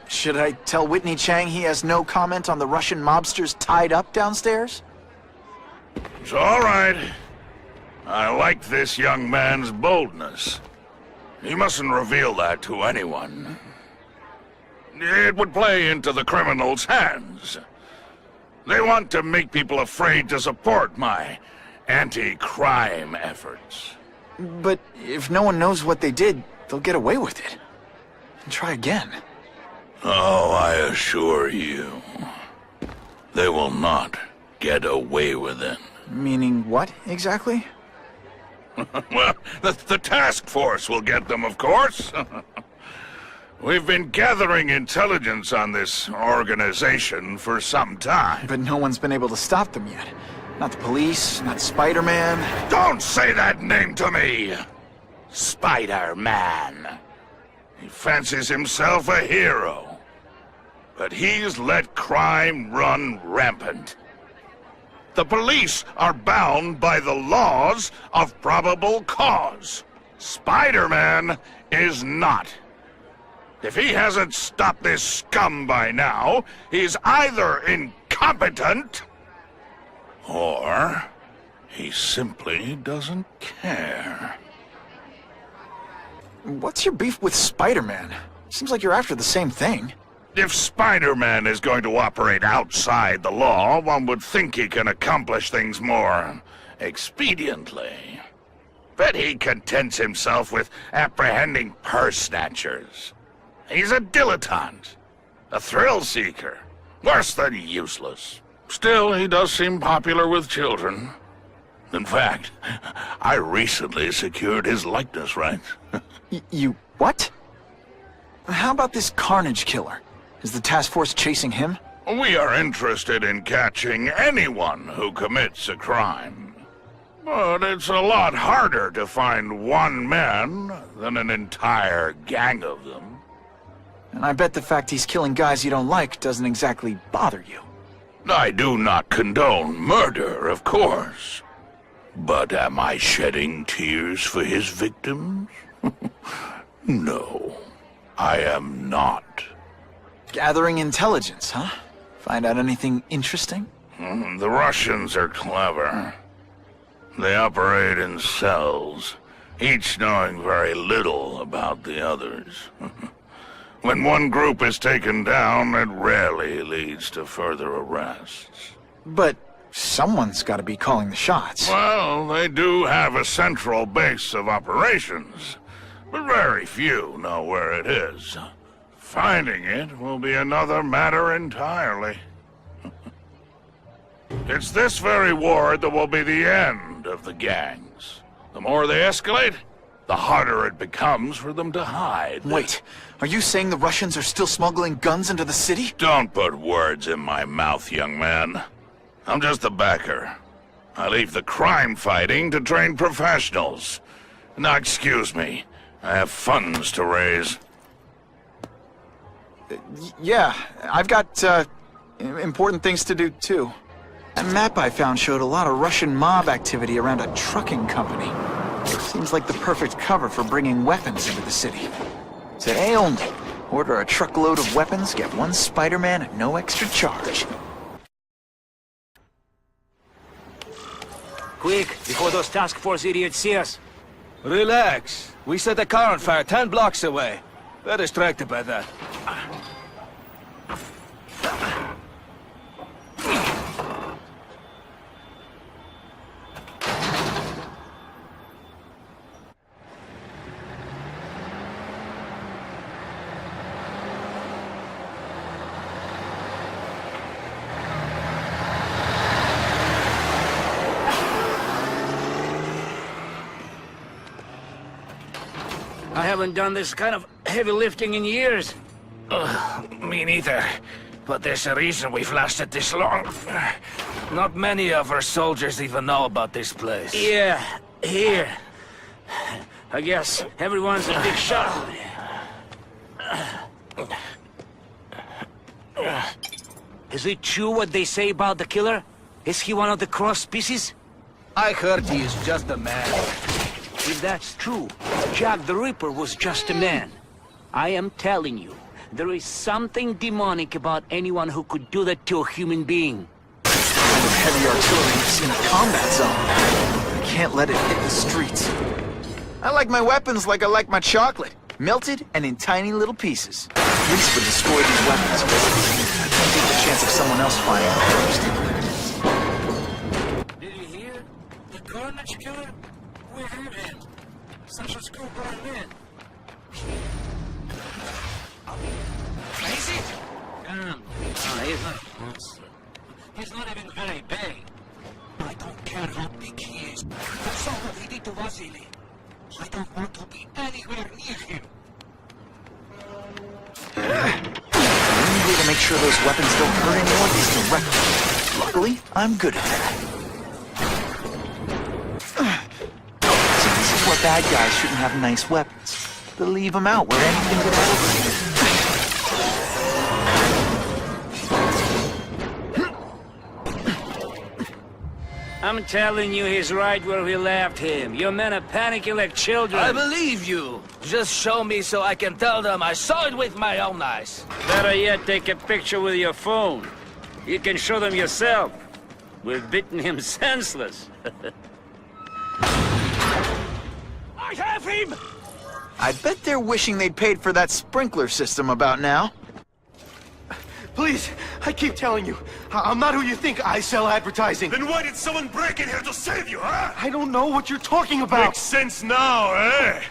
Should I tell Whitney Chang he has no comment on the Russian mobsters tied up downstairs? It's all right. I like this young man's boldness. He mustn't reveal that to anyone. It would play into the criminals' hands. They want to make people afraid to support my anti-crime efforts. But if no one knows what they did, they'll get away with it. And try again. Oh, I assure you, they will not get away with it. Meaning what, exactly? Well, the task force will get them, of course. We've been gathering intelligence on this organization for some time. But no one's been able to stop them yet. Not the police, not Spider-Man. Don't say that name to me! Spider-Man. He fancies himself a hero. But he's let crime run rampant. The police are bound by the laws of probable cause. Spider-Man is not. If he hasn't stopped this scum by now, he's either incompetent, or he simply doesn't care. What's your beef with Spider-Man? Seems like you're after the same thing. If Spider-Man is going to operate outside the law, one would think he can accomplish things more expediently. But he contents himself with apprehending purse snatchers. He's a dilettante, a thrill seeker, worse than useless. Still, he does seem popular with children. In fact, I recently secured his likeness rights. You what? How about this Carnage killer? Is the task force chasing him? We are interested in catching anyone who commits a crime. But it's a lot harder to find one man than an entire gang of them. And I bet the fact he's killing guys you don't like doesn't exactly bother you. I do not condone murder, of course. But am I shedding tears for his victims? No, I am not. Gathering intelligence, huh? Find out anything interesting? The Russians are clever. They operate in cells, each knowing very little about the others. When one group is taken down, it rarely leads to further arrests. But someone's got to be calling the shots. Well, they do have a central base of operations, but very few know where it is. Finding it will be another matter entirely. It's this very war that will be the end of the gangs. The more they escalate, the harder it becomes for them to hide. Wait, are you saying the Russians are still smuggling guns into the city? Don't put words in my mouth, young man. I'm just a backer. I leave the crime fighting to trained professionals. Now, excuse me. I have funds to raise. Yeah, I've got, important things to do, too. That map I found showed a lot of Russian mob activity around a trucking company. Seems like the perfect cover for bringing weapons into the city. Today only. Order a truckload of weapons, get one Spider-Man at no extra charge. Quick, before those task force idiots see us. Relax. We set a car on fire 10 blocks away. They're distracted by that. I haven't done this kind of heavy lifting in years. Me neither. But there's a reason we've lasted this long. Not many of our soldiers even know about this place. Yeah, here. I guess everyone's a big shot. Is it true what they say about the killer? Is he one of the cross species? I heard he is just a man. If that's true, Jack the Ripper was just a man. I am telling you, there is something demonic about anyone who could do that to a human being. heavy artillery is in a combat zone. I can't let it hit the streets. I like my weapons like I like my chocolate. Melted and in tiny little pieces. Police would destroy these weapons, but I can't take the chance of someone else finding them first. Did you hear? The Carnage Killer? We have him. Such a scoop on in. Crazy? He's not even very big. I don't care how big he is. That's all he did to Vasily. I don't want to be anywhere near him. The only way to make sure those weapons don't hurt anyone is to wreck them. Luckily, I'm good at that. See, this is where bad guys shouldn't have nice weapons. They leave them out where anything could happen. I'm telling you, he's right where we left him. Your men are panicking like children. I believe you. Just show me so I can tell them I saw it with my own eyes. Better yet, take a picture with your phone. You can show them yourself. We've beaten him senseless. I have him! I bet they're wishing they'd paid for that sprinkler system about now. Please, I keep telling you, I'm not who you think. I sell advertising. Then why did someone break in here to save you, huh? I don't know what you're talking about. Makes sense now, eh?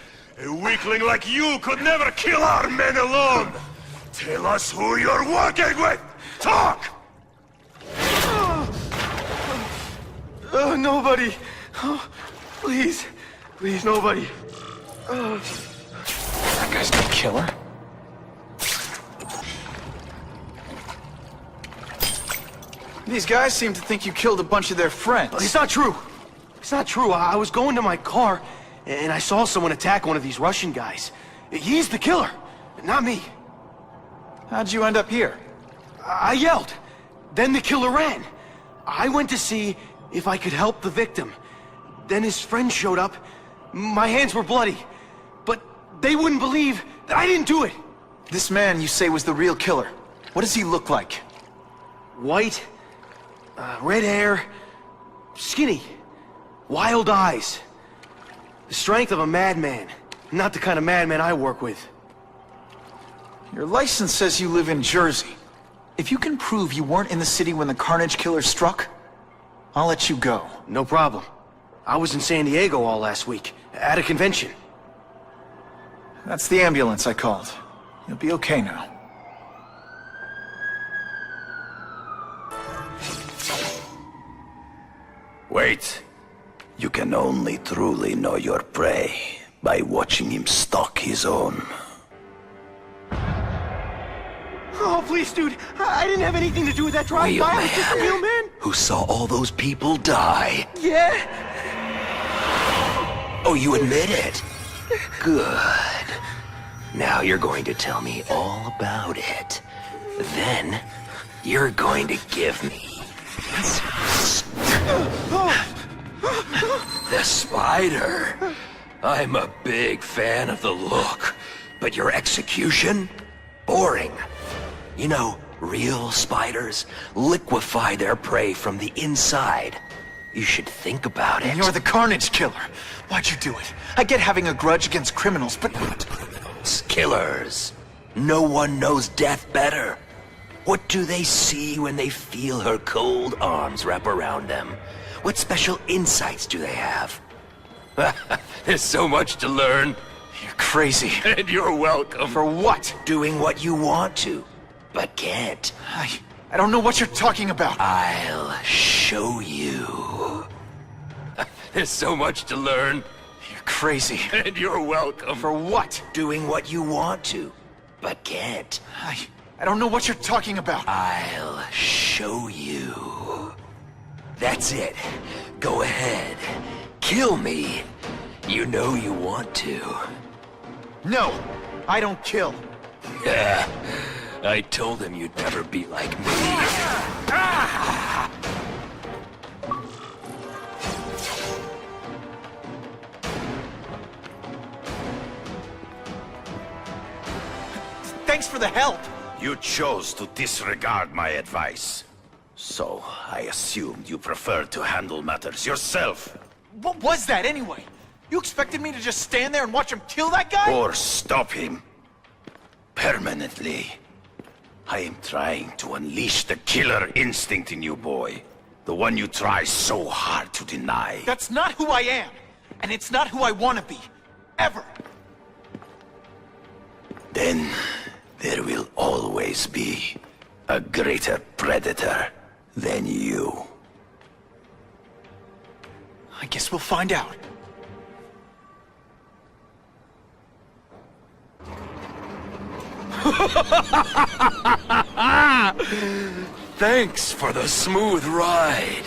A weakling like you could never kill our men alone. Tell us who you're working with. Talk! Nobody. Oh, please. Please, nobody. That guy's no killer. These guys seem to think you killed a bunch of their friends. It's not true. It's not true. I was going to my car, and I saw someone attack one of these Russian guys. He's the killer, not me. How'd you end up here? I yelled. Then the killer ran. I went to see if I could help the victim. Then his friend showed up. My hands were bloody. But they wouldn't believe that I didn't do it. This man you say was the real killer. What does he look like? White, red hair, skinny, wild eyes. The strength of a madman. Not the kind of madman I work with. Your license says you live in Jersey. If you can prove you weren't in the city when the Carnage Killer struck, I'll let you go. No problem. I was in San Diego all last week, at a convention. That's the ambulance I called. You'll be okay now. Wait. You can only truly know your prey by watching him stalk his own. Oh, please, dude. I didn't have anything to do with that drive-by. I was just a real man. Who saw all those people die? Yeah. Oh, you admit it? Good. Now you're going to tell me all about it. Then, you're going to give me... the spider. I'm a big fan of the look, but your execution? Boring. You know, real spiders liquefy their prey from the inside. You should think about it. And you're the Carnage Killer. Why'd you do it? I get having a grudge against criminals, but... Killers. No one knows death better. What do they see when they feel her cold arms wrap around them? What special insights do they have? There's so much to learn. You're crazy. And you're welcome. For what? Doing what you want to, but can't. I don't know what you're talking about. I'll show you. There's so much to learn. You're crazy. And you're welcome. For what? Doing what you want to, but can't. I don't know what you're talking about. I'll show you. That's it. Go ahead. Kill me. You know you want to. No, I don't kill. I told him you'd never be like me. Thanks for the help. You chose to disregard my advice. So, I assumed you preferred to handle matters yourself. What was that anyway? You expected me to just stand there and watch him kill that guy? Or stop him. Permanently. I am trying to unleash the killer instinct in you, boy. The one you try so hard to deny. That's not who I am. And it's not who I want to be. Ever. Then, there will always be a greater predator than you. I guess we'll find out. Thanks for the smooth ride.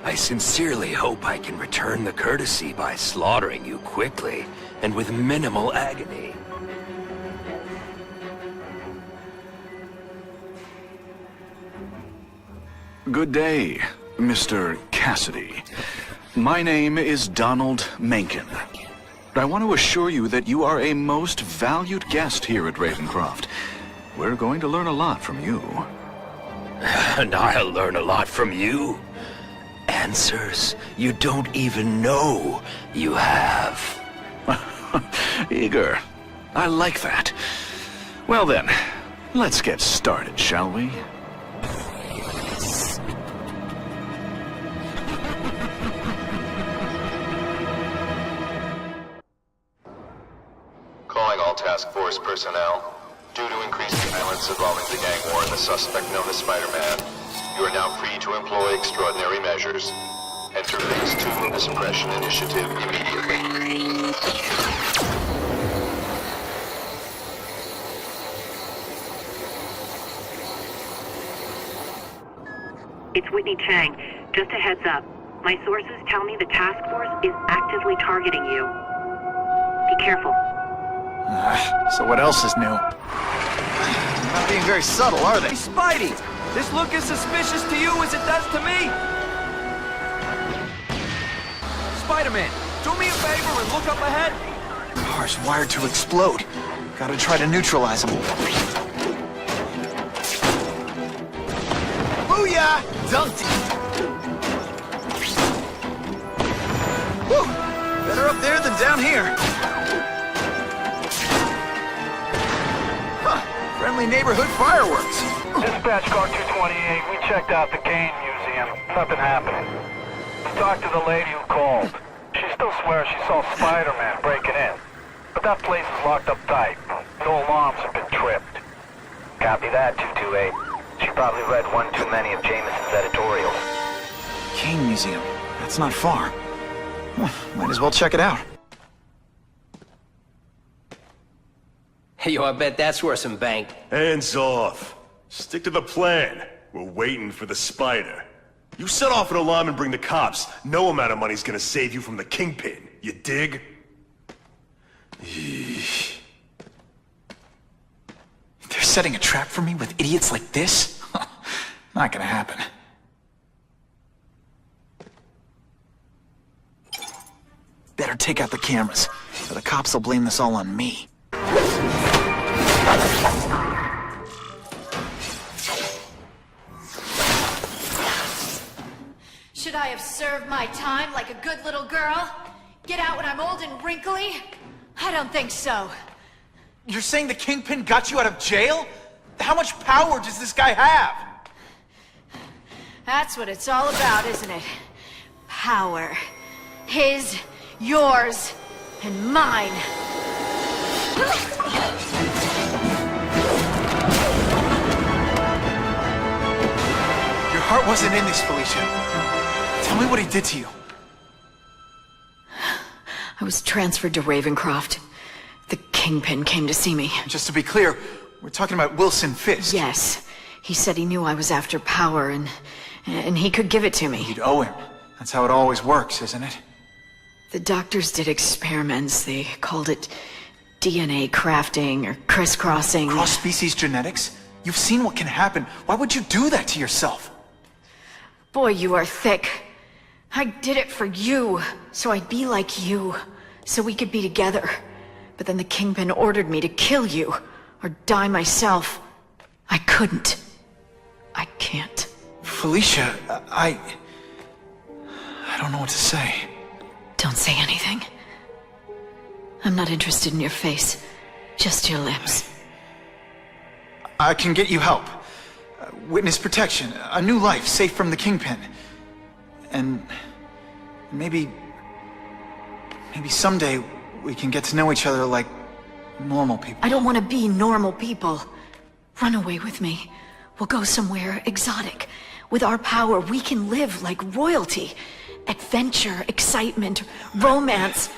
I sincerely hope I can return the courtesy by slaughtering you quickly and with minimal agony. Good day, Mr. Cassidy. My name is Donald Mencken. I want to assure you that you are a most valued guest here at Ravencroft. We're going to learn a lot from you. And I'll learn a lot from you. Answers you don't even know you have. Eager. I like that. Well then, let's get started, shall we? Calling all task force personnel. Due to increasing violence involving the gang war and the suspect known as Spider-Man, you are now free to employ extraordinary measures. Enter Phase 2 of the Suppression Initiative immediately. It's Whitney Chang. Just a heads up. My sources tell me the task force is actively targeting you. Be careful. So what else is new? Not being very subtle, are they? Hey, Spidey! This look as suspicious to you as it does to me! Spider-Man, do me a favor and look up ahead. The car's wired to explode. Gotta try to neutralize him. Booyah! Dunked it! Whew! Better up there than down here. Friendly neighborhood fireworks. Dispatch car 228, we checked out the game museum. Nothing happening. We talked to the lady who called. She still swears she saw Spider-Man breaking in. But that place is locked up tight. No alarms have been tripped. Copy that, 228. She probably read one too many of Jameson's editorials. Kane Museum. That's not far. Might as well check it out. Hey, yo, I bet that's worth some bank. Hands off. Stick to the plan. We're waiting for the spider. You set off an alarm and bring the cops. No amount of money's gonna save you from the Kingpin. You dig? They're setting a trap for me with idiots like this? Not gonna happen. Better take out the cameras, or the cops will blame this all on me. Should I have served my time like a good little girl? Get out when I'm old and wrinkly? I don't think so. You're saying the Kingpin got you out of jail? How much power does this guy have? That's what it's all about, isn't it? Power. His, yours, and mine. Your heart wasn't in this, Felicia. Tell me what he did to you. I was transferred to Ravencroft. The Kingpin came to see me. Just to be clear, we're talking about Wilson Fisk. Yes. He said he knew I was after power and he could give it to me. You'd owe him. That's how it always works, isn't it? The doctors did experiments. They called it DNA crafting or crisscrossing. Cross-species genetics? You've seen what can happen. Why would you do that to yourself? Boy, you are thick. I did it for you, so I'd be like you, so we could be together. But then the Kingpin ordered me to kill you, or die myself. I couldn't. I can't. Felicia, I don't know what to say. Don't say anything. I'm not interested in your face. Just your lips. I can get you help. Witness protection, a new life safe from the Kingpin. And maybe someday we can get to know each other like normal people. I don't want to be normal people. Run away with me. We'll go somewhere exotic. With our power, we can live like royalty. Adventure, excitement, romance.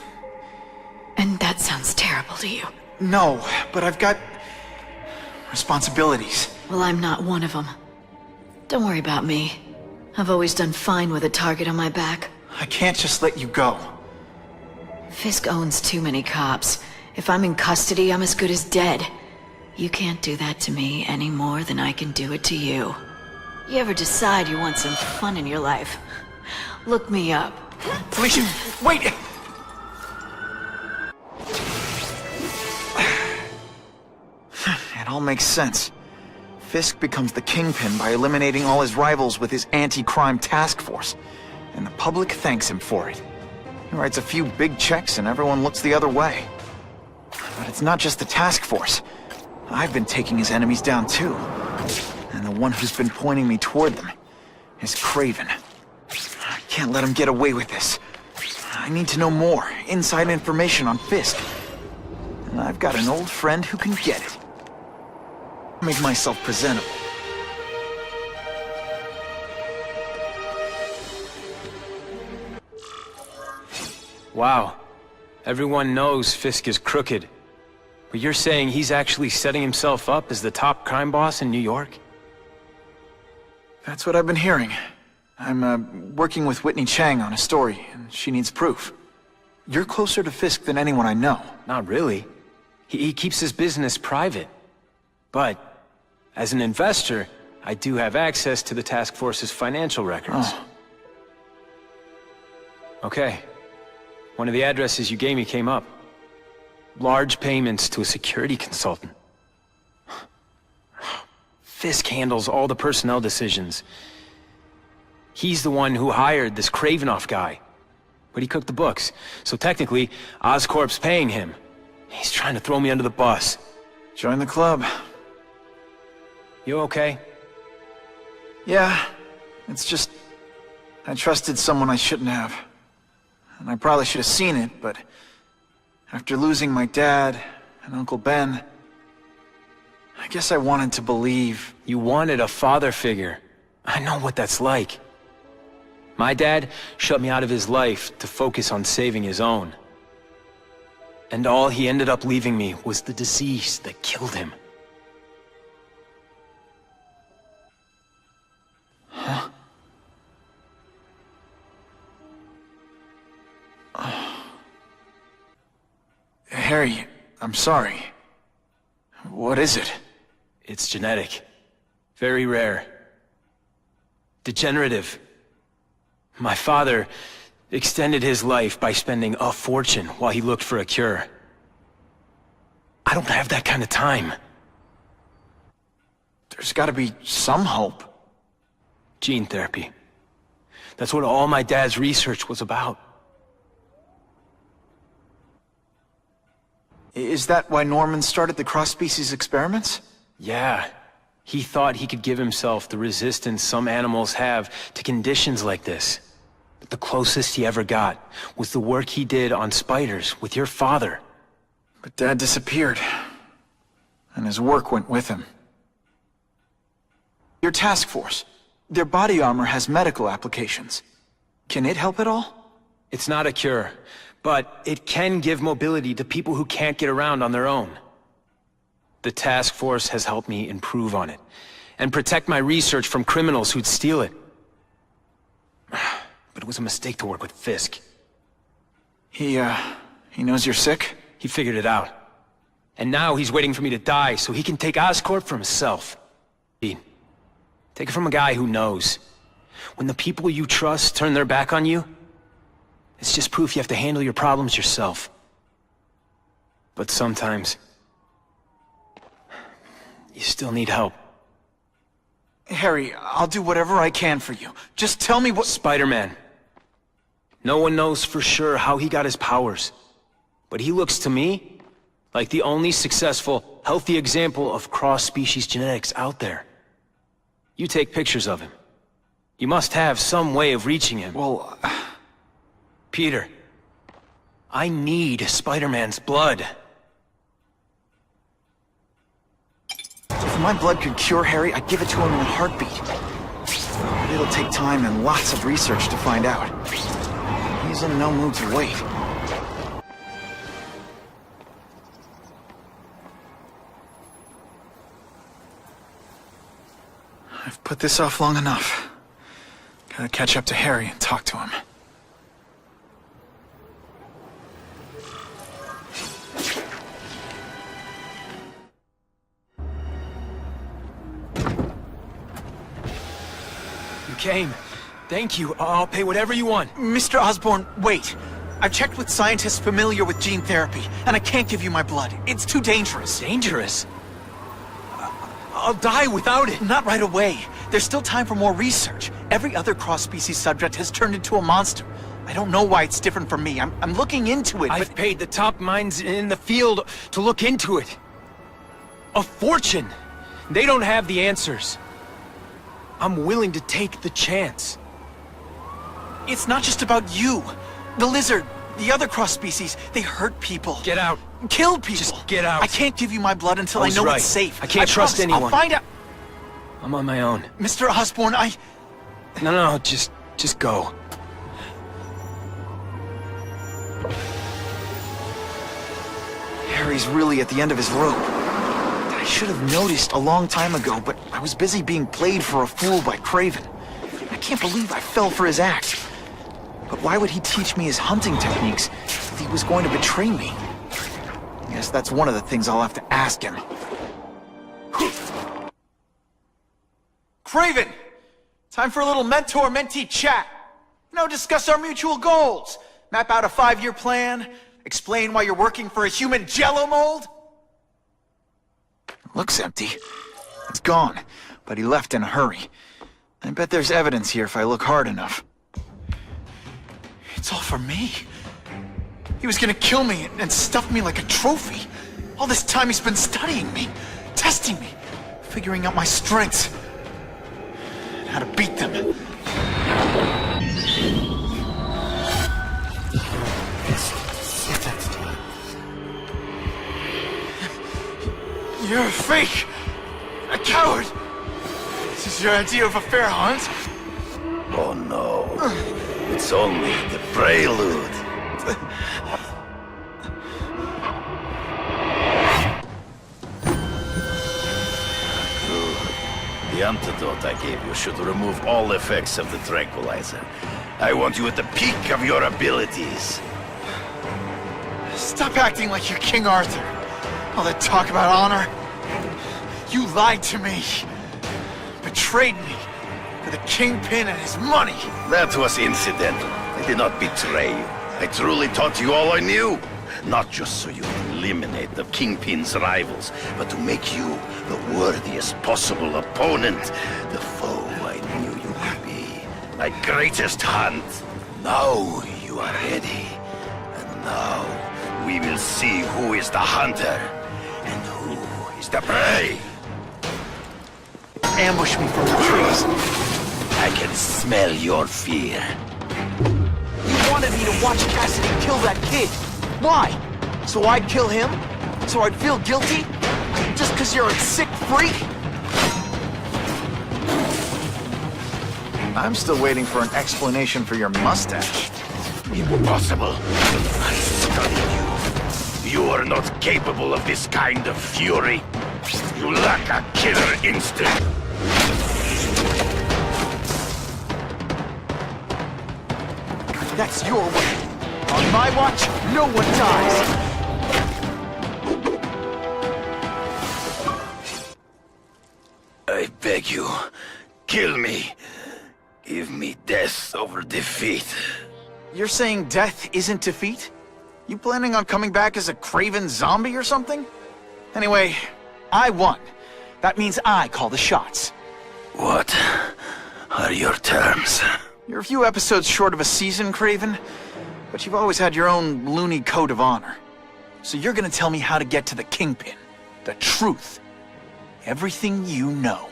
And that sounds terrible to you. No, but I've got responsibilities. Well, I'm not one of them. Don't worry about me. I've always done fine with a target on my back. I can't just let you go. Fisk owns too many cops. If I'm in custody, I'm as good as dead. You can't do that to me any more than I can do it to you. You ever decide you want some fun in your life? Look me up. Felicia, wait! It all makes sense. Fisk becomes the Kingpin by eliminating all his rivals with his anti-crime task force. And the public thanks him for it. He writes a few big checks and everyone looks the other way. But it's not just the task force. I've been taking his enemies down too. And the one who's been pointing me toward them is Kraven. I can't let him get away with this. I need to know more, inside information on Fisk. And I've got an old friend who can get it. Make myself presentable. Wow. Everyone knows Fisk is crooked. But you're saying he's actually setting himself up as the top crime boss in New York? That's what I've been hearing. I'm working with Whitney Chang on a story, and she needs proof. You're closer to Fisk than anyone I know. Not really. He keeps his business private. But, as an investor, I do have access to the task force's financial records. Oh. Okay. One of the addresses you gave me came up. Large payments to a security consultant. Fisk handles all the personnel decisions. He's the one who hired this Kravinoff guy. But he cooked the books, so technically, Oscorp's paying him. He's trying to throw me under the bus. Join the club. You okay? Yeah, it's just... I trusted someone I shouldn't have. And I probably should have seen it, but... after losing my dad and Uncle Ben... I guess I wanted to believe... You wanted a father figure. I know what that's like. My dad shut me out of his life to focus on saving his own. And all he ended up leaving me was the disease that killed him. Huh? Harry, I'm sorry. What is it? It's genetic. Very rare. Degenerative. My father extended his life by spending a fortune while he looked for a cure. I don't have that kind of time. There's gotta be some hope. Gene therapy. That's what all my dad's research was about. Is that why Norman started the cross-species experiments? Yeah. He thought he could give himself the resistance some animals have to conditions like this. But the closest he ever got was the work he did on spiders with your father. But Dad disappeared. And his work went with him. Your task force. Their body armor has medical applications. Can it help at all? It's not a cure, but it can give mobility to people who can't get around on their own. The task force has helped me improve on it, and protect my research from criminals who'd steal it. But it was a mistake to work with Fisk. He knows you're sick? He figured it out. And now he's waiting for me to die so he can take Oscorp for himself. Take it from a guy who knows. When the people you trust turn their back on you, it's just proof you have to handle your problems yourself. But sometimes, you still need help. Harry, I'll do whatever I can for you. Just tell me what— Spider-Man. No one knows for sure how he got his powers. But he looks to me like the only successful, healthy example of cross-species genetics out there. You take pictures of him. You must have some way of reaching him. Well, Peter, I need Spider-Man's blood. if my blood could cure Harry, I'd give it to him in a heartbeat. But it'll take time and lots of research to find out. He's in no mood to wait. I've put this off long enough. Gotta catch up to Harry and talk to him. You came. Thank you. I'll pay whatever you want. Mr. Osborn, wait. I've checked with scientists familiar with gene therapy, and I can't give you my blood. It's too dangerous. Dangerous? I'll die without it. Not right away. There's still time for more research. Every other cross-species subject has turned into a monster. I don't know why it's different from me. I'm looking into it, I've paid the top minds in the field to look into it. A fortune. They don't have the answers. I'm willing to take the chance. It's not just about you. The lizard, the other cross-species, they hurt people. Get out. Kill people. Just get out. I can't give you my blood until I know right. it's safe. I can't trust promise. anyone. I'll find out. I'm on my own. Mr. Osborn, No, just go. Harry's really at the end of his rope. I should have noticed a long time ago, but I was busy being played for a fool by Kraven. I can't believe I fell for his act. But why would he teach me his hunting techniques if he was going to betray me? I guess that's one of the things I'll have to ask him. Kraven! Time for a little mentor-mentee chat. Discuss our mutual goals. Map out a 5-year plan. Explain why you're working for a human Jell-O mold. Looks empty. It's gone, but he left in a hurry. I bet there's evidence here if I look hard enough. It's all for me. He was gonna kill me and stuff me like a trophy. All this time he's been studying me, testing me, figuring out my strengths, and how to beat them. You're a fake! A coward! This is your idea of a fair hunt? Oh no. It's only the prelude. Good. The antidote I gave you should remove all effects of the tranquilizer. I want you at the peak of your abilities. Stop acting like you're King Arthur. All that talk about honor. You lied to me. Betrayed me. For the Kingpin and his money. That was incidental. I did not betray you. I truly taught you all I knew. Not just so you would eliminate the Kingpin's rivals, but to make you the worthiest possible opponent. The foe I knew you could be. My greatest hunt. Now you are ready. And now we will see who is the hunter and who is the prey. Ambush me from the trees. I can smell your fear. You wanted me to watch Cassidy kill that kid. Why? So I'd kill him? So I'd feel guilty? Just because you're a sick freak? I'm still waiting for an explanation for your mustache. Impossible. I studied you. You are not capable of this kind of fury. You lack a killer instinct. That's your way. On my watch, no one dies. I beg you, kill me. Give me death over defeat. You're saying death isn't defeat? You planning on coming back as a Kraven zombie or something? Anyway, I won. That means I call the shots. What are your terms? You're a few episodes short of a season, Craven, but you've always had your own loony code of honor. So you're gonna tell me how to get to the Kingpin. The truth. Everything you know.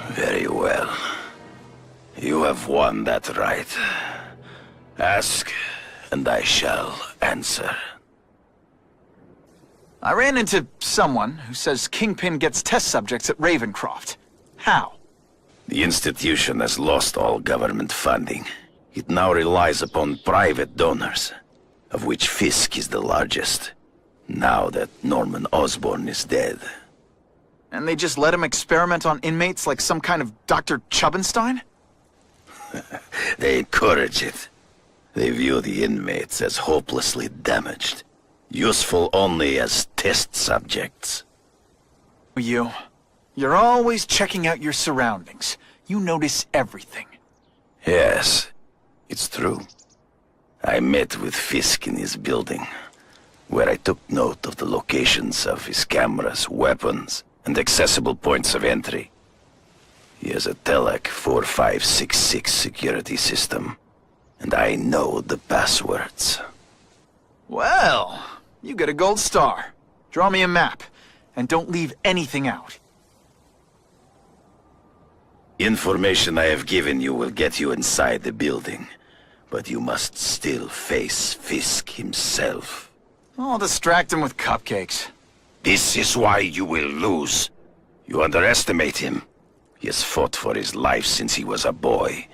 Very well. You have won that right. Ask, and I shall answer. I ran into someone who says Kingpin gets test subjects at Ravencroft. How? The institution has lost all government funding. It now relies upon private donors, of which Fisk is the largest, now that Norman Osborn is dead. And they just let him experiment on inmates like some kind of Dr. Chubbenstein? They encourage it. They view the inmates as hopelessly damaged, useful only as test subjects. You're always checking out your surroundings. You notice everything. Yes, it's true. I met with Fisk in his building, where I took note of the locations of his cameras, weapons, and accessible points of entry. He has a Telek 4566 security system, and I know the passwords. Well, you get a gold star. Draw me a map, and don't leave anything out. Information I have given you will get you inside the building, but you must still face Fisk himself. I'll distract him with cupcakes. This is why you will lose. You underestimate him. He has fought for his life since he was a boy.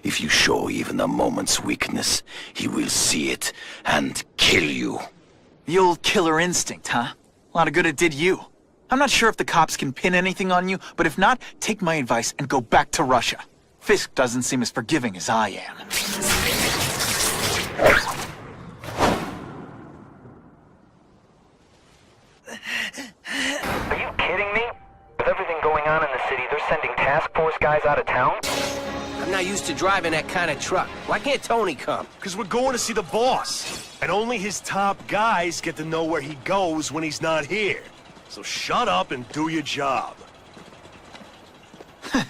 If you show even a moment's weakness, he will see it and kill you. The old killer instinct, huh? A lot of good it did you. I'm not sure if the cops can pin anything on you, but if not, take my advice and go back to Russia. Fisk doesn't seem as forgiving as I am. Are you kidding me? With everything going on in the city, they're sending task force guys out of town? I'm not used to driving that kind of truck. Why can't Tony come? Because we're going to see the boss. And only his top guys get to know where he goes when he's not here. So shut up and do your job. I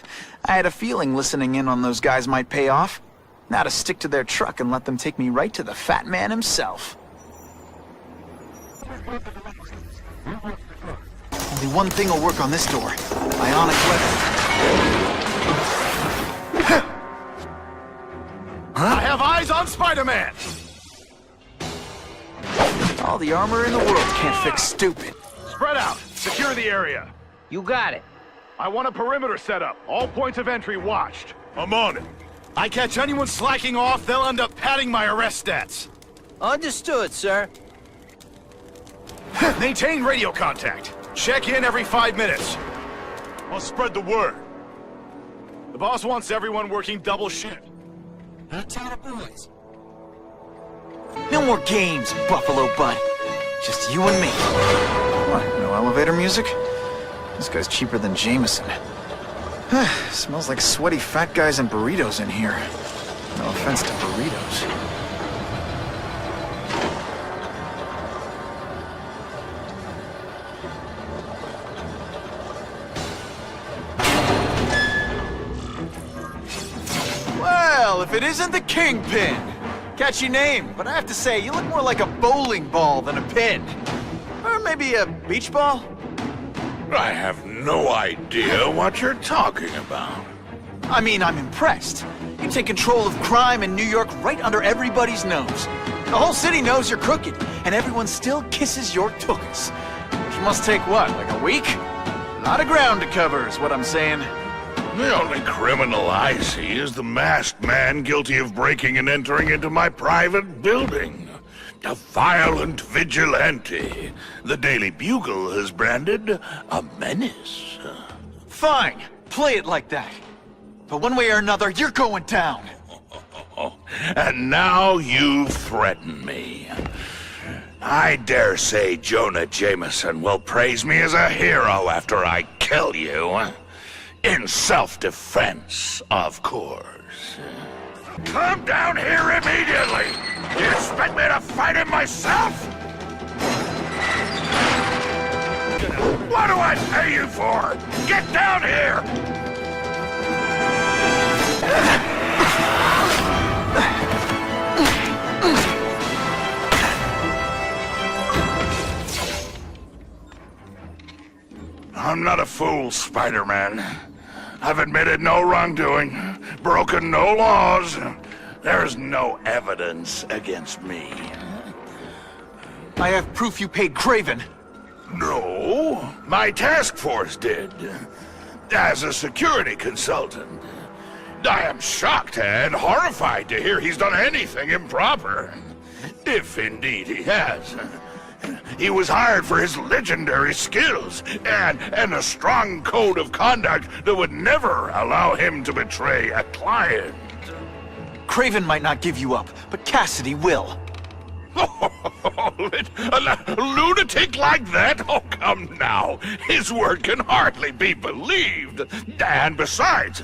had a feeling listening in on those guys might pay off. Now to stick to their truck and let them take me right to the fat man himself. Only one thing will work on this door. Ionic weapon. I have eyes on Spider-Man! All the armor in the world can't fix stupid. Spread out. Secure the area. You got it. I want a perimeter set up. All points of entry watched. I'm on it. I catch anyone slacking off, they'll end up padding my arrest stats. Understood, sir. Maintain radio contact. Check in every 5 minutes. I'll spread the word. The boss wants everyone working double shift. That's how the boys. No more games, Buffalo Bud. Just you and me. What, no elevator music? This guy's cheaper than Jameson. Smells like sweaty fat guys and burritos in here. No offense to burritos. Well, if it isn't the Kingpin! Catchy name, but I have to say, you look more like a bowling ball than a pin. Or maybe a beach ball? I have no idea what you're talking about. I mean, I'm impressed. You take control of crime in New York right under everybody's nose. The whole city knows you're crooked, and everyone still kisses your tuchus. Which must take what, like a week? A lot of ground to cover is what I'm saying. The only criminal I see is the masked man guilty of breaking and entering into my private building. A violent vigilante. The Daily Bugle has branded a menace. Fine, play it like that. But one way or another, you're going down. And now you threaten me. I dare say Jonah Jameson will praise me as a hero after I kill you. In self-defense, of course. Come down here immediately! Do you expect me to fight him myself? What do I pay you for? Get down here! I'm not a fool, Spider-Man. I've admitted no wrongdoing, broken no laws. There's no evidence against me. I have proof you paid Craven. No, my task force did. As a security consultant. I am shocked and horrified to hear he's done anything improper. If indeed he has. He was hired for his legendary skills and a strong code of conduct that would never allow him to betray a client. Craven might not give you up, but Cassidy will. A lunatic like that? Oh, come now. His word can hardly be believed. And besides,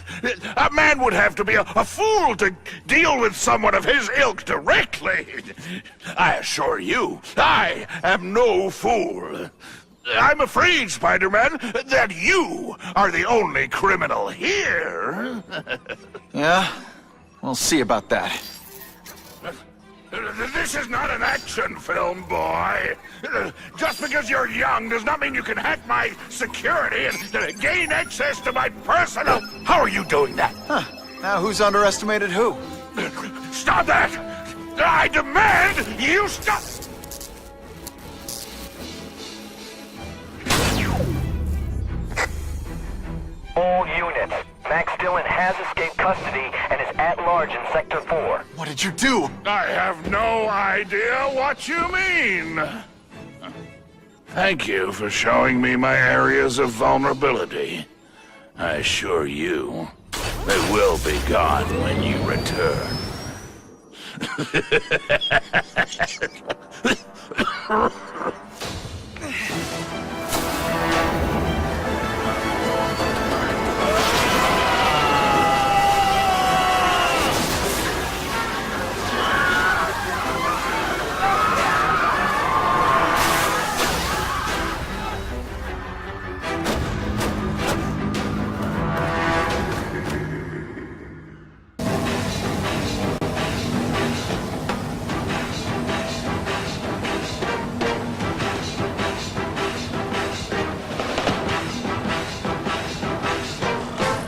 a man would have to be a fool to deal with someone of his ilk directly. I assure you, I am no fool. I'm afraid, Spider-Man, that you are the only criminal here. Yeah? We'll see about that. This is not an action film, boy. Just because you're young does not mean you can hack my security and gain access to my personal... How are you doing that? Huh. Now who's underestimated who? Stop that! I demand you stop! All units. Max Dillon has escaped custody and is at large in Sector 4. What did you do? I have no idea what you mean. Thank you for showing me my areas of vulnerability. I assure you, they will be gone when you return.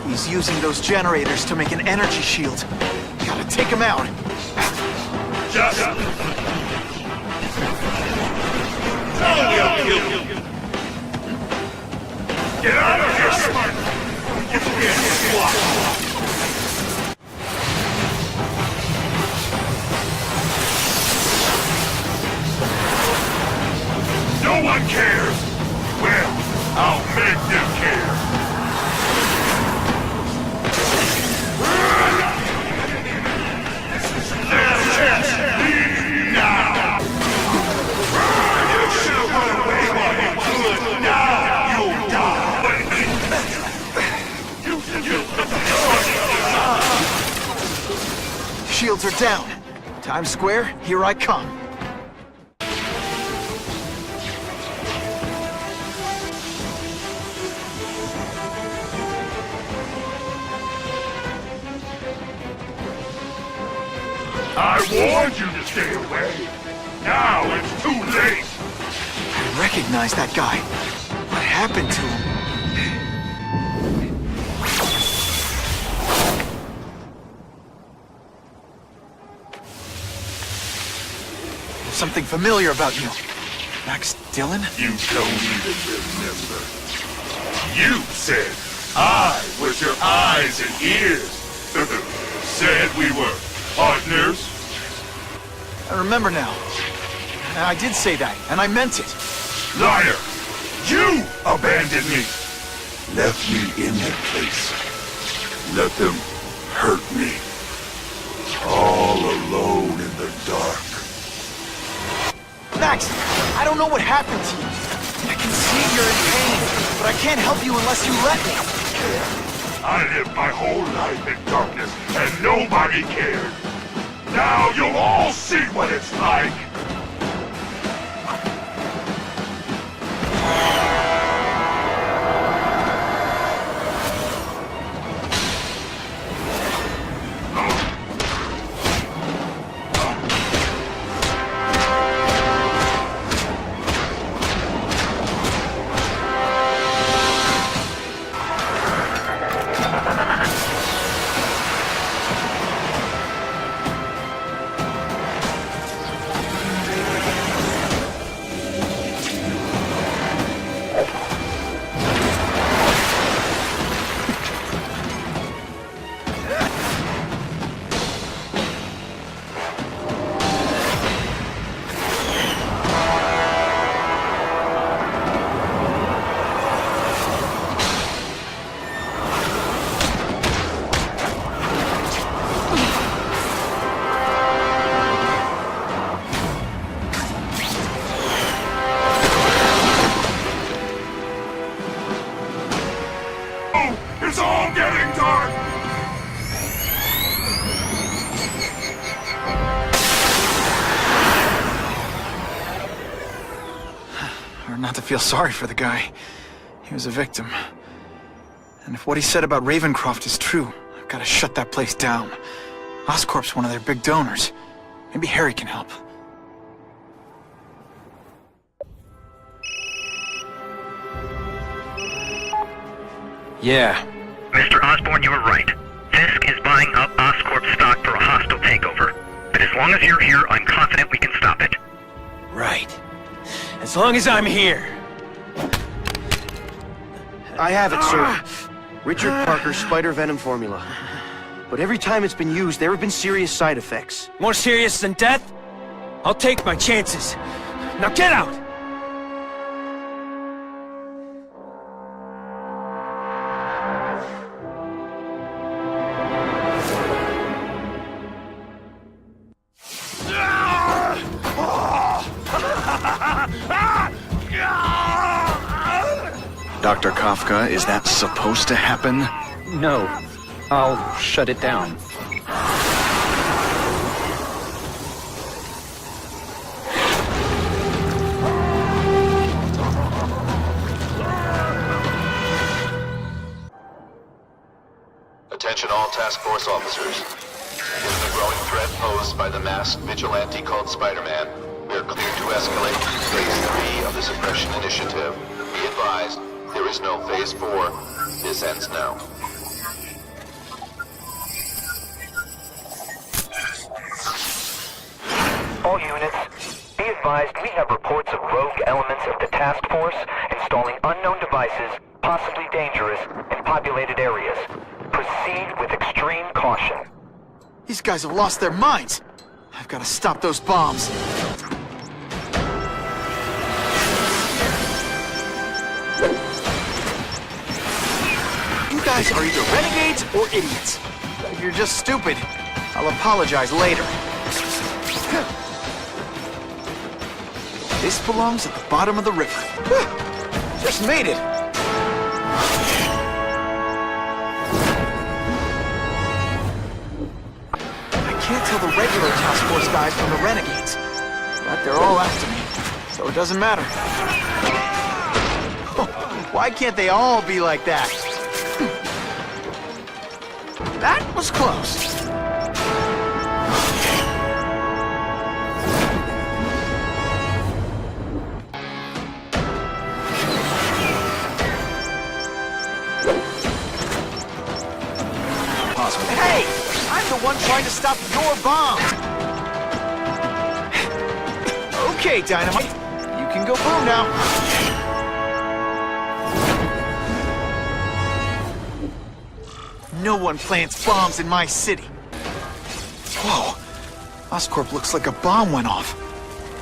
He's using those generators to make an energy shield. Gotta take him out. Just... Get out of here, Spider! You can't swap! No one cares! Well, I'll make them care! Shields are down. Times Square, here I come. I warned you to stay away. Now it's too late. I recognize that guy. What happened to him? There's something familiar about you. Max Dillon? You don't even remember. You said I was your eyes and ears. Said we were partners. I remember now. I did say that, and I meant it. Liar! You abandoned me! Left me in that place. Let them hurt me. All alone in the dark. Max, I don't know what happened to you. I can see you're in pain, but I can't help you unless you let me. I lived my whole life in darkness, and nobody cared. Now you'll all see what it's like. Hard not to feel sorry for the guy. He was a victim. And if what he said about Ravencroft is true, I've got to shut that place down. Oscorp's one of their big donors. Maybe Harry can help. Yeah. Mr. Osborn, you were right. Fisk is buying up Oscorp stock for a hostile takeover. But as long as you're here, I'm confident we can stop it. Right. As long as I'm here. I have it, sir. Richard Parker's spider venom formula. But every time it's been used, there have been serious side effects. More serious than death? I'll take my chances. Now get out! Dr. Kafka, is that supposed to happen? No. I'll shut it down. Attention all task force officers. Given the growing threat posed by the masked vigilante called Spider-Man, we are cleared to escalate to Phase 3 of the Suppression Initiative. Be advised, there is no Phase 4. This ends now. All units, be advised we have reports of rogue elements of the task force installing unknown devices, possibly dangerous, in populated areas. Proceed with extreme caution. These guys have lost their minds. I've got to stop those bombs. You guys are either renegades or idiots. If you're just stupid, I'll apologize later. This belongs at the bottom of the river. Just made it. I can't tell the regular task force guys from the renegades, but they're all after me, so it doesn't matter. Why can't they all be like that? That was close. Hey! I'm the one trying to stop your bomb! Okay, Dynamite. You can go boom now. No one plants bombs in my city. Whoa. Oscorp looks like a bomb went off.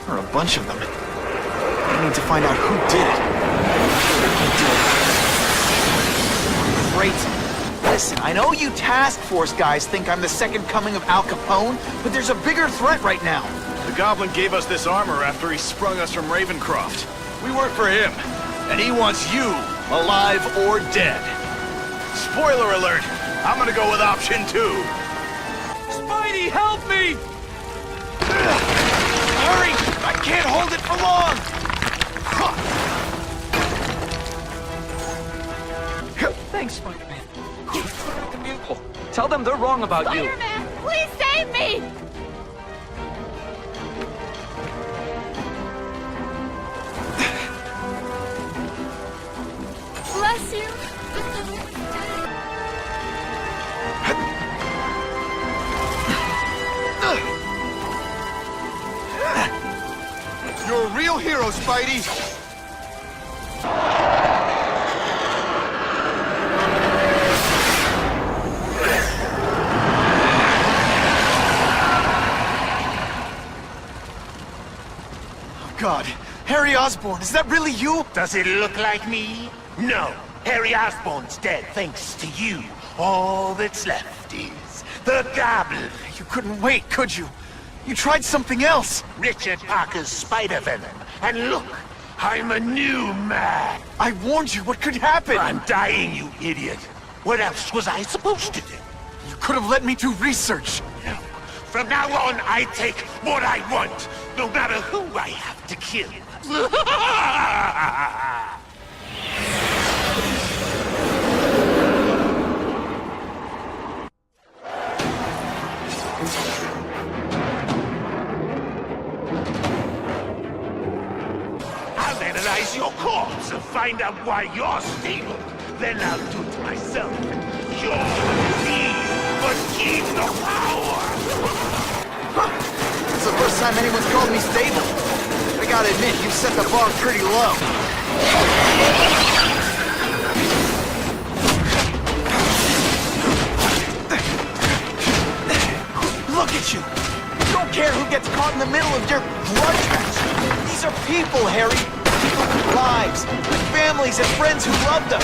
Or a bunch of them. I need to find out who did it. Great. Listen, I know you task force guys think I'm the second coming of Al Capone, but there's a bigger threat right now. The Goblin gave us this armor after he sprung us from Ravencroft. We work for him, and he wants you, alive or dead. Spoiler alert, I'm gonna go with option 2. Spidey, help me! Hurry! I can't hold it for long! Thanks, Spider-Man. Tell them they're wrong about you. Spider-Man, please save me! Bless you. You're a real hero, Spidey! God, Harry Osborn, is that really you? Does it look like me? No. Harry Osborn's dead thanks to you. All that's left is the Goblin. You couldn't wait, could you? You tried something else. Richard Parker's spider venom. And look, I'm a new man. I warned you what could happen. I'm dying, you idiot. What else was I supposed to do? You could have let me do research. No. From now on, I take what I want, no matter who I have to kill. I'll analyze your corpse and find out why you're stable. Then I'll do it myself. Cure the disease, but keep the power! It's the first time anyone's called me stable. I gotta admit, you set the bar pretty low. Look at you! You don't care who gets caught in the middle of your grudge match. These are people, Harry. People with lives, with families and friends who love them.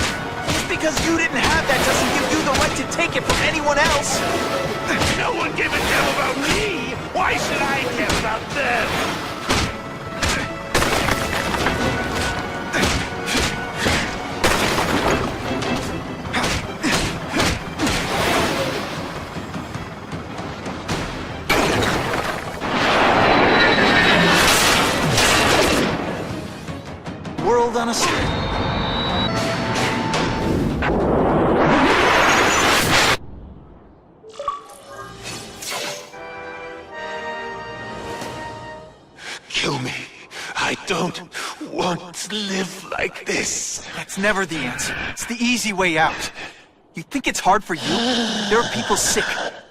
Just because you didn't have that doesn't give you the right to take it from anyone else. No one gave a damn about me! Why should I care about them? World on a string. Kill me. I don't want to live like this. That's never the answer. It's the easy way out. You think it's hard for you? There are people sick,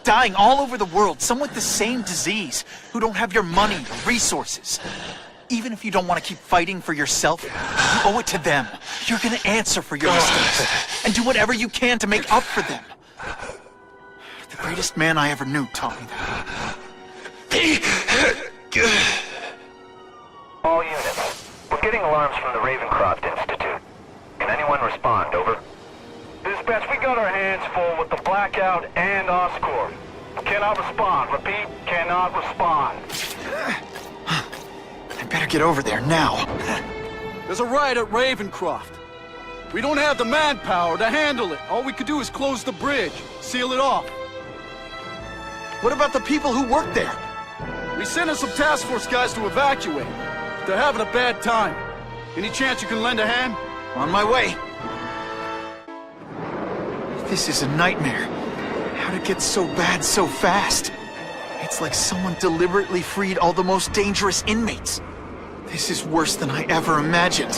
dying all over the world, some with the same disease, who don't have your money or resources. Even if you don't want to keep fighting for yourself, you owe it to them. You're gonna answer for your mistakes, and do whatever you can to make up for them. The greatest man I ever knew taught me that. All units, we're getting alarms from the Ravencroft Institute. Can anyone respond, over? Dispatch, we got our hands full with the Blackout and Oscorp. Cannot respond. Repeat, cannot respond. I better get over there now. There's a riot at Ravencroft. We don't have the manpower to handle it. All we could do is close the bridge, seal it off. What about the people who work there? We sent in some task force guys to evacuate. They're having a bad time. Any chance you can lend a hand? On my way. This is a nightmare. How'd it get so bad so fast? It's like someone deliberately freed all the most dangerous inmates. This is worse than I ever imagined.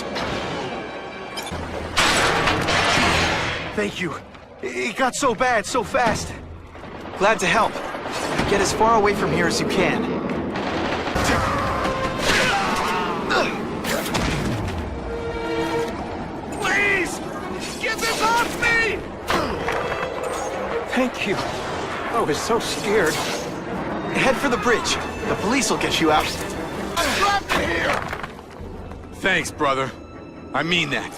Thank you. It got so bad so fast. Glad to help. Get as far away from here as you can. Please! Get this off me! Thank you. I was so scared. Head for the bridge. The police will get you out. I'm trapped here! Thanks, brother. I mean that.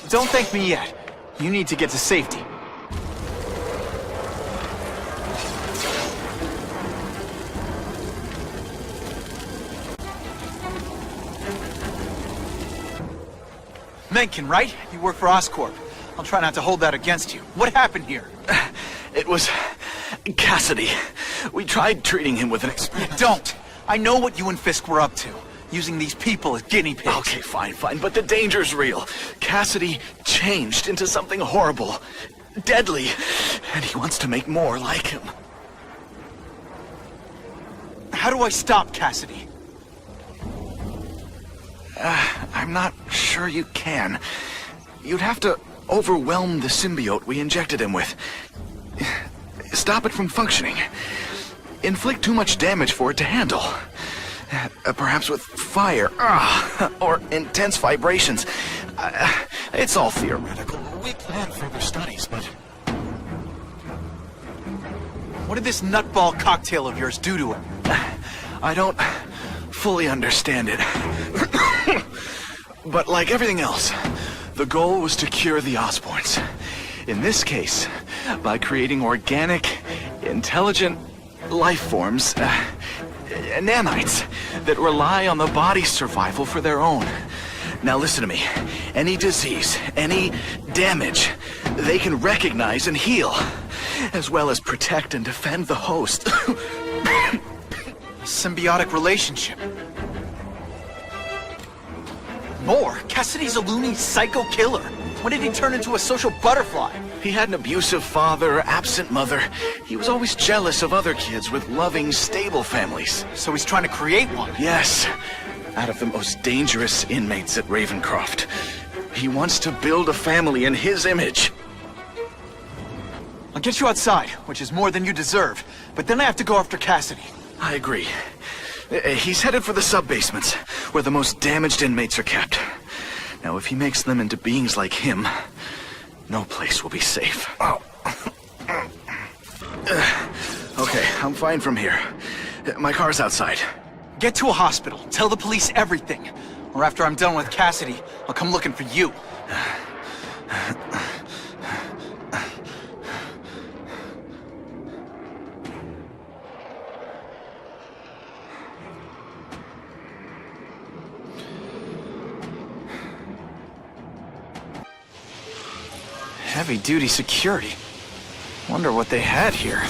Don't thank me yet. You need to get to safety. Mencken, right? You work for Oscorp. I'll try not to hold that against you. What happened here? It was Cassidy. We tried treating him with an experiment. You don't. I know what you and Fisk were up to. Using these people as guinea pigs. Okay, fine, but the danger's real. Cassidy changed into something horrible, deadly, and he wants to make more like him. How do I stop Cassidy? I'm not sure you can. You'd have to overwhelm the symbiote we injected him with. Stop it from functioning. Inflict too much damage for it to handle. Perhaps with fire, or intense vibrations. It's all theoretical. We plan further studies, but... What did this nutball cocktail of yours do to him? I don't fully understand it. But like everything else, the goal was to cure the Osborns. In this case, by creating organic, intelligent life forms, nanites, that rely on the body's survival for their own. Now listen to me. Any disease, any damage, they can recognize and heal, as well as protect and defend the host. A symbiotic relationship. More? Cassidy's a loony psycho killer. When did he turn into a social butterfly? He had an abusive father, absent mother. He was always jealous of other kids with loving, stable families. So he's trying to create one? Yes. Out of the most dangerous inmates at Ravencroft. He wants to build a family in his image. I'll get you outside, which is more than you deserve. But then I have to go after Cassidy. I agree. He's headed for the sub-basements, where the most damaged inmates are kept. Now, if he makes them into beings like him, no place will be safe. Oh. Okay, I'm fine from here. My car's outside. Get to a hospital. Tell the police everything. Or after I'm done with Cassidy, I'll come looking for you. Heavy-duty security. Wonder what they had here.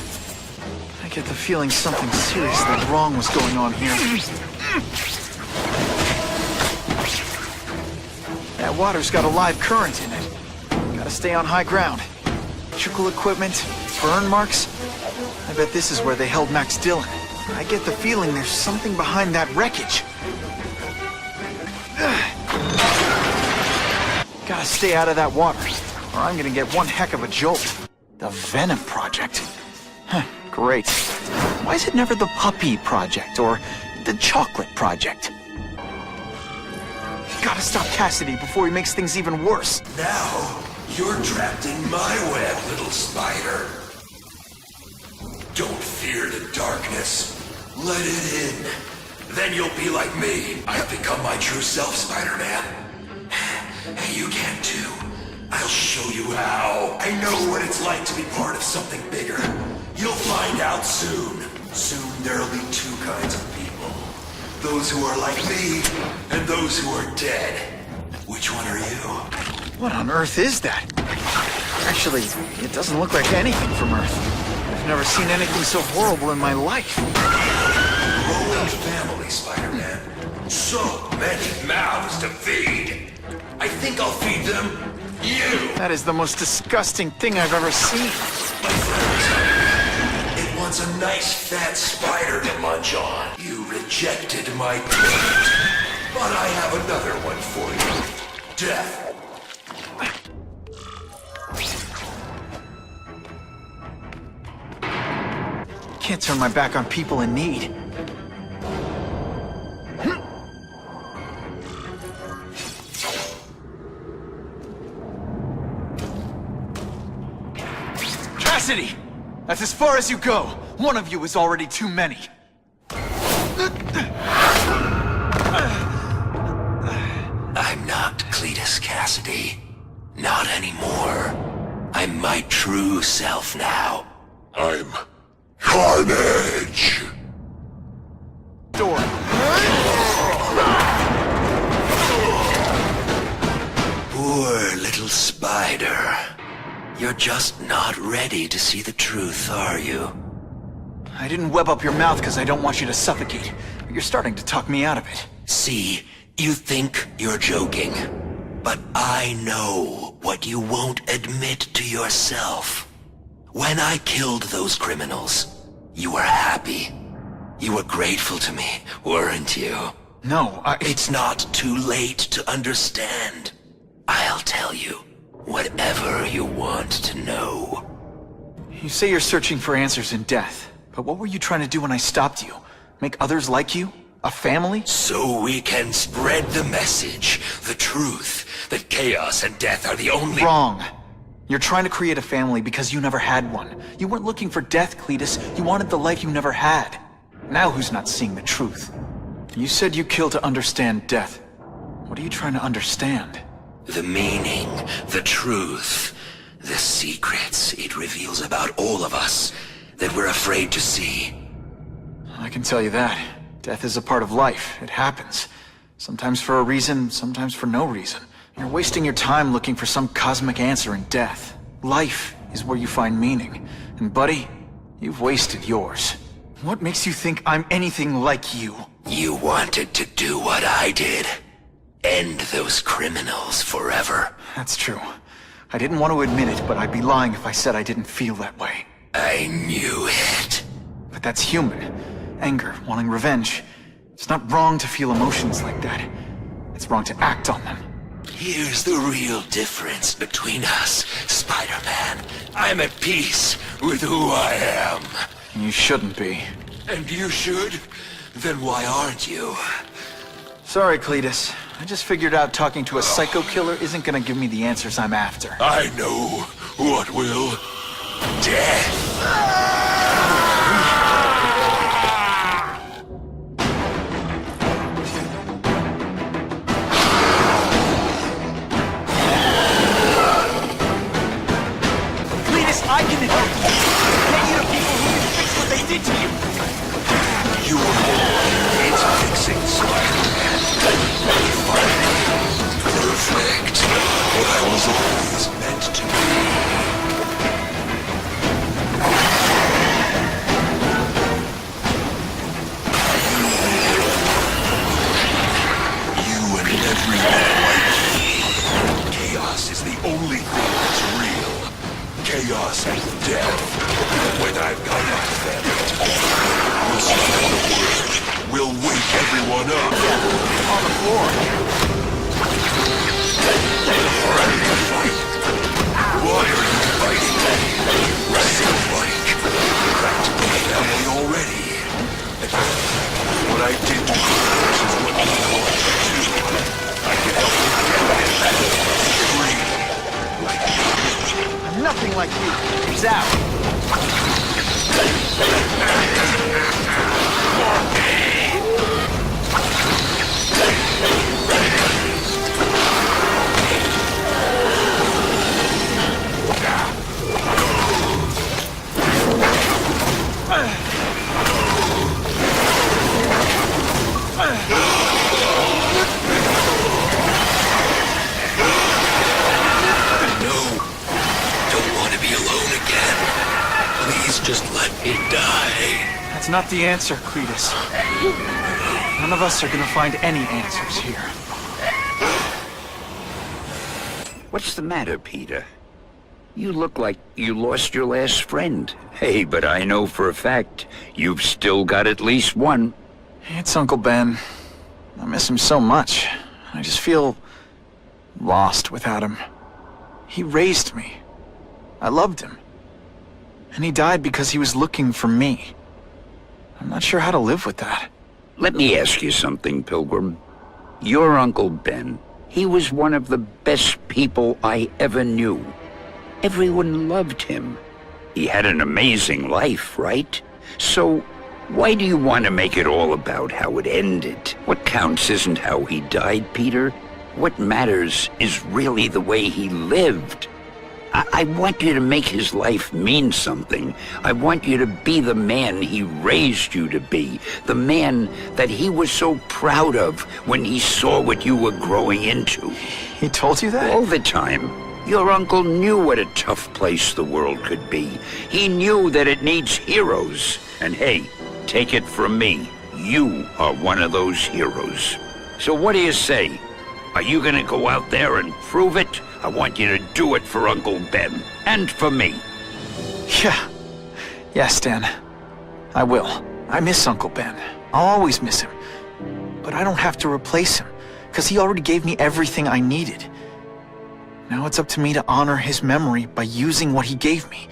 I get the feeling something seriously wrong was going on here. That water's got a live current in it. Gotta stay on high ground. Electrical equipment, burn marks. I bet this is where they held Max Dillon. I get the feeling there's something behind that wreckage. Gotta stay out of that water, or I'm gonna get one heck of a jolt. The Venom Project. Huh, great. Why is it never the Puppy Project, or the Chocolate Project? Gotta stop Cassidy before he makes things even worse. Now, you're trapped in my web, little spider. Don't fear the darkness. Let it in. Then you'll be like me. I've become my true self, Spider-Man. Hey, you can too. I'll show you how. I know what it's like to be part of something bigger. You'll find out soon. Soon there'll be two kinds of people. Those who are like me, and those who are dead. Which one are you? What on earth is that? Actually, it doesn't look like anything from Earth. I've never seen anything so horrible in my life. Growing family, Spider-Man. So many mouths to feed. I think I'll feed them you. That is the most disgusting thing I've ever seen. It wants a nice fat spider to munch on. You rejected my gift. But I have another one for you. Death. Can't turn my back on people in need. Cassidy! That's as far as you go. One of you is already too many. I'm not Cletus Cassidy. Not anymore. I'm my true self now. I'm Carnage! Door. Poor little spider. You're just not ready to see the truth, are you? I didn't web up your mouth because I don't want you to suffocate. But you're starting to talk me out of it. See, you think you're joking. But I know what you won't admit to yourself. When I killed those criminals, you were happy. You were grateful to me, weren't you? No, It's not too late to understand. I'll tell you whatever you want to know. You say you're searching for answers in death. But what were you trying to do when I stopped you? Make others like you? A family? So we can spread the message, the truth, that chaos and death are the only— Wrong. You're trying to create a family because you never had one. You weren't looking for death, Cletus. You wanted the life you never had. Now who's not seeing the truth? You said you killed to understand death. What are you trying to understand? The meaning, the truth, the secrets it reveals about all of us that we're afraid to see. I can tell you that. Death is a part of life. It happens. Sometimes for a reason, sometimes for no reason. You're wasting your time looking for some cosmic answer in death. Life is where you find meaning. And buddy, you've wasted yours. What makes you think I'm anything like you? You wanted to do what I did. End those criminals forever. That's true. I didn't want to admit it, but I'd be lying if I said I didn't feel that way. I knew it. But that's human. Anger, wanting revenge. It's not wrong to feel emotions like that. It's wrong to act on them. Here's the real difference between us, Spider-Man. I'm at peace with who I am. You shouldn't be. And you should? Then why aren't you? Sorry, Cletus. I just figured out talking to a psycho killer isn't gonna give me the answers I'm after. I know what will. Death. I can get you to people who can fix what they did to you. You were born. It's fixing, Spider-Man. Perfect. What I was always meant to be. You and every man like me. Chaos is the only thing that's real. Chaos and death. When I've got my family, we'll stop the world. We'll wake everyone up. On the floor. Ready to fight. Why are you fighting me? Seems like cracked my family already. What I did to others is what you want to do. I can help you get free. Like you. I'm nothing like you. He's out. Just let me die. That's not the answer, Cletus. None of us are gonna find any answers here. What's the matter, Peter? You look like you lost your last friend. Hey, but I know for a fact you've still got at least one. It's Uncle Ben. I miss him so much. I just feel lost without him. He raised me. I loved him. And he died because he was looking for me. I'm not sure how to live with that. Let me ask you something, Pilgrim. Your Uncle Ben, he was one of the best people I ever knew. Everyone loved him. He had an amazing life, right? So, why do you want to make it all about how it ended? What counts isn't how he died, Peter. What matters is really the way he lived. I want you to make his life mean something. I want you to be the man he raised you to be. The man that he was so proud of when he saw what you were growing into. He told you that? All the time. Your uncle knew what a tough place the world could be. He knew that it needs heroes. And hey, take it from me. You are one of those heroes. So what do you say? Are you gonna go out there and prove it? I want you to do it for Uncle Ben, and for me. Yeah. Yes, Dan. I will. I miss Uncle Ben. I'll always miss him. But I don't have to replace him, because he already gave me everything I needed. Now it's up to me to honor his memory by using what he gave me,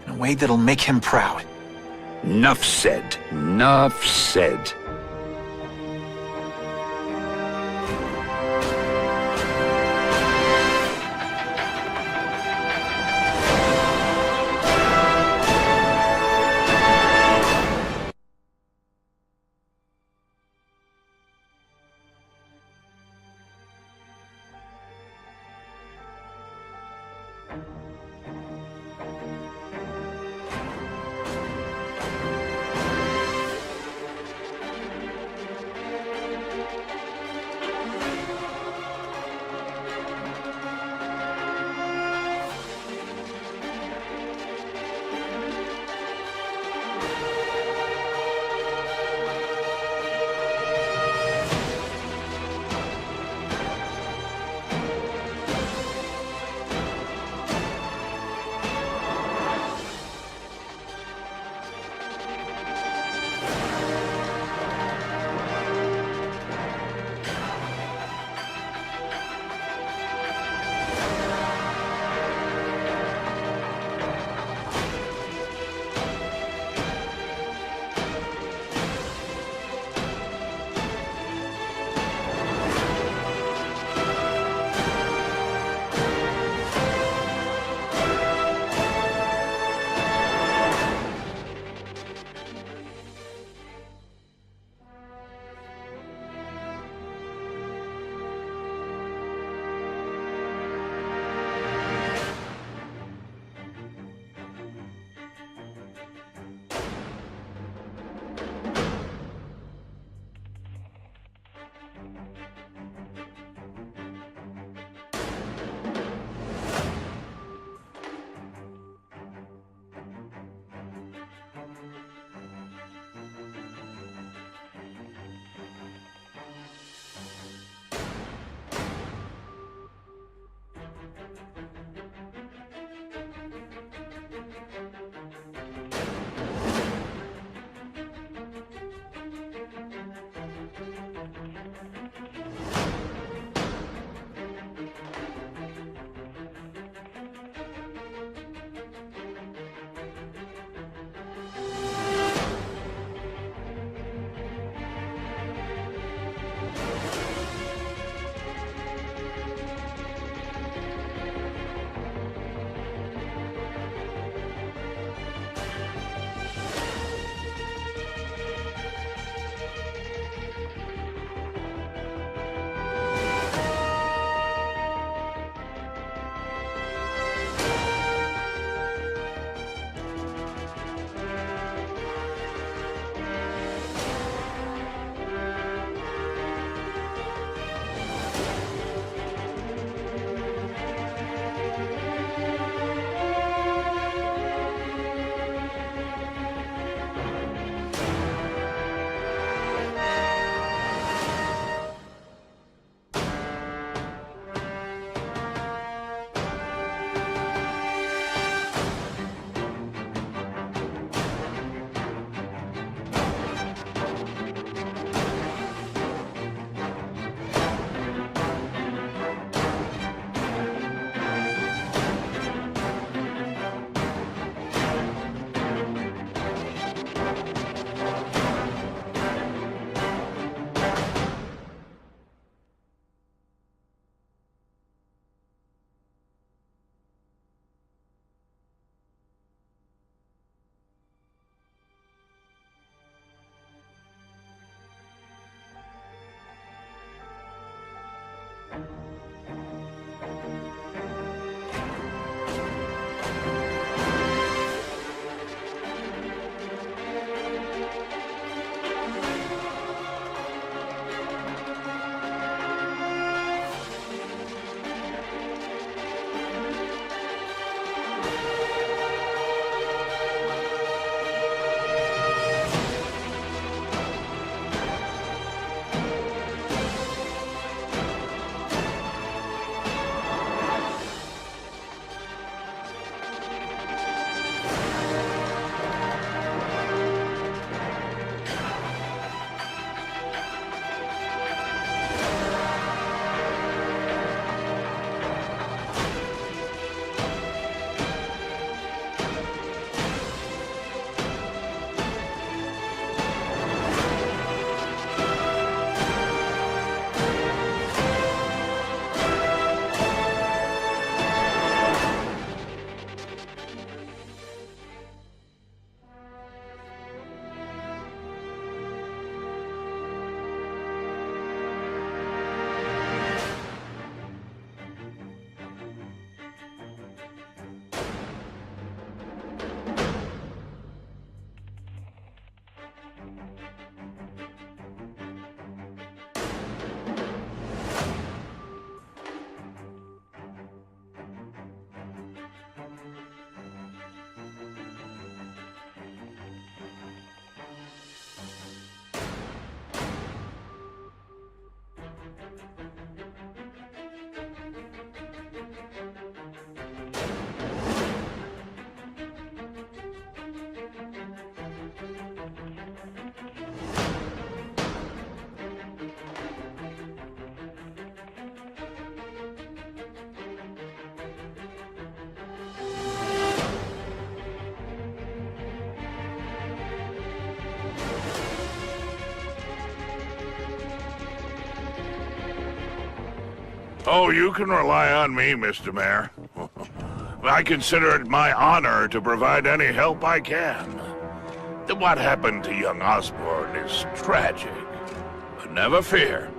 in a way that'll make him proud. Nuff said. Nuff said. Oh, you can rely on me, Mr. Mayor. I consider it my honor to provide any help I can. What happened to young Osborn is tragic. But never fear.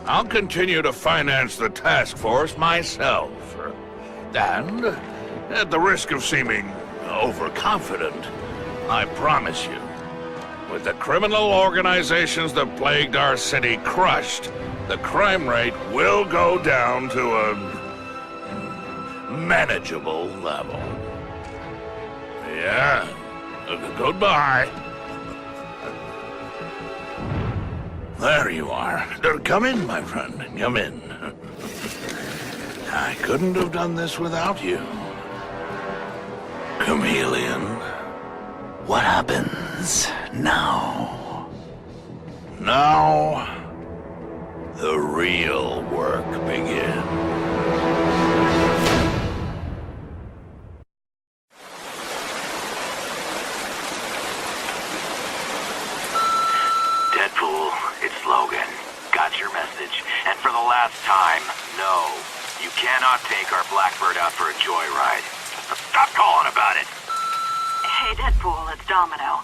I'll continue to finance the task force myself. And, at the risk of seeming overconfident, I promise you, with the criminal organizations that plagued our city crushed, the crime rate will go down to a manageable level. Yeah. Goodbye. There you are. Come in, my friend. Come in. I couldn't have done this without you. Chameleon. What happens now? Now, the real work begins. Deadpool, it's Logan. Got your message. And for the last time, no. You cannot take our Blackbird out for a joyride. Stop calling about it! Hey, Deadpool, it's Domino.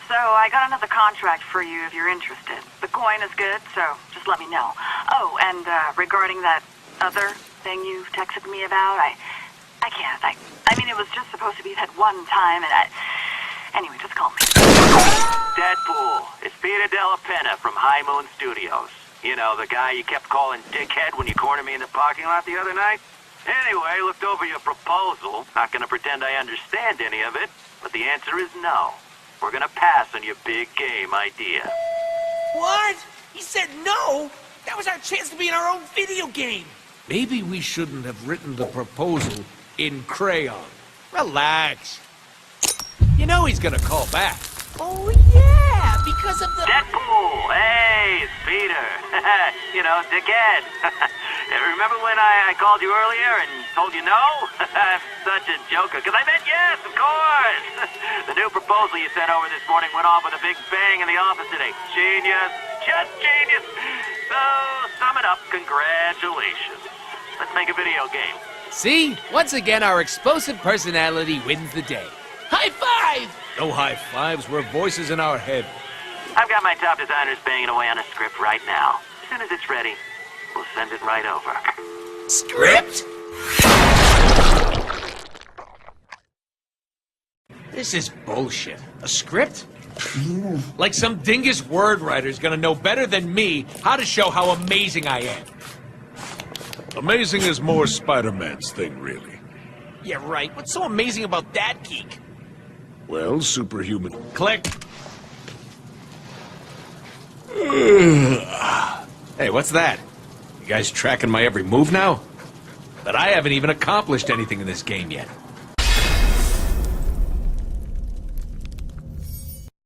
So, I got another contract for you if you're interested. The coin is good, so just let me know. Oh, and regarding that other thing you texted me about, I can't. I mean, it was just supposed to be that one time, and anyway, just call me. Deadpool, it's Peter Della Penna from High Moon Studios. You know, the guy you kept calling dickhead when you cornered me in the parking lot the other night? Anyway, looked over your proposal. Not gonna pretend I understand any of it, but the answer is no. We're gonna pass on your big game idea. What? He said no? That was our chance to be in our own video game. Maybe we shouldn't have written the proposal in crayon. Relax. You know he's gonna call back. Oh, yeah, because of the... Deadpool! Hey, it's Peter. You know, dickhead. Remember when I called you earlier and told you no? I'm such a joker, because I meant yes, of course! The new proposal you sent over this morning went off with a big bang in the office today. Genius. Just genius. So, sum it up, congratulations. Let's make a video game. See? Once again, our explosive personality wins the day. High five! No high fives, we're voices in our head. I've got my top designers banging away on a script right now. As soon as it's ready, we'll send it right over. Script? This is bullshit. A script? Like some dingus word writer's gonna know better than me how to show how amazing I am. Amazing is more Spider-Man's thing, really. Yeah, right. What's so amazing about that geek? Well, superhuman. Click. Hey, what's that? You guys tracking my every move now? But I haven't even accomplished anything in this game yet.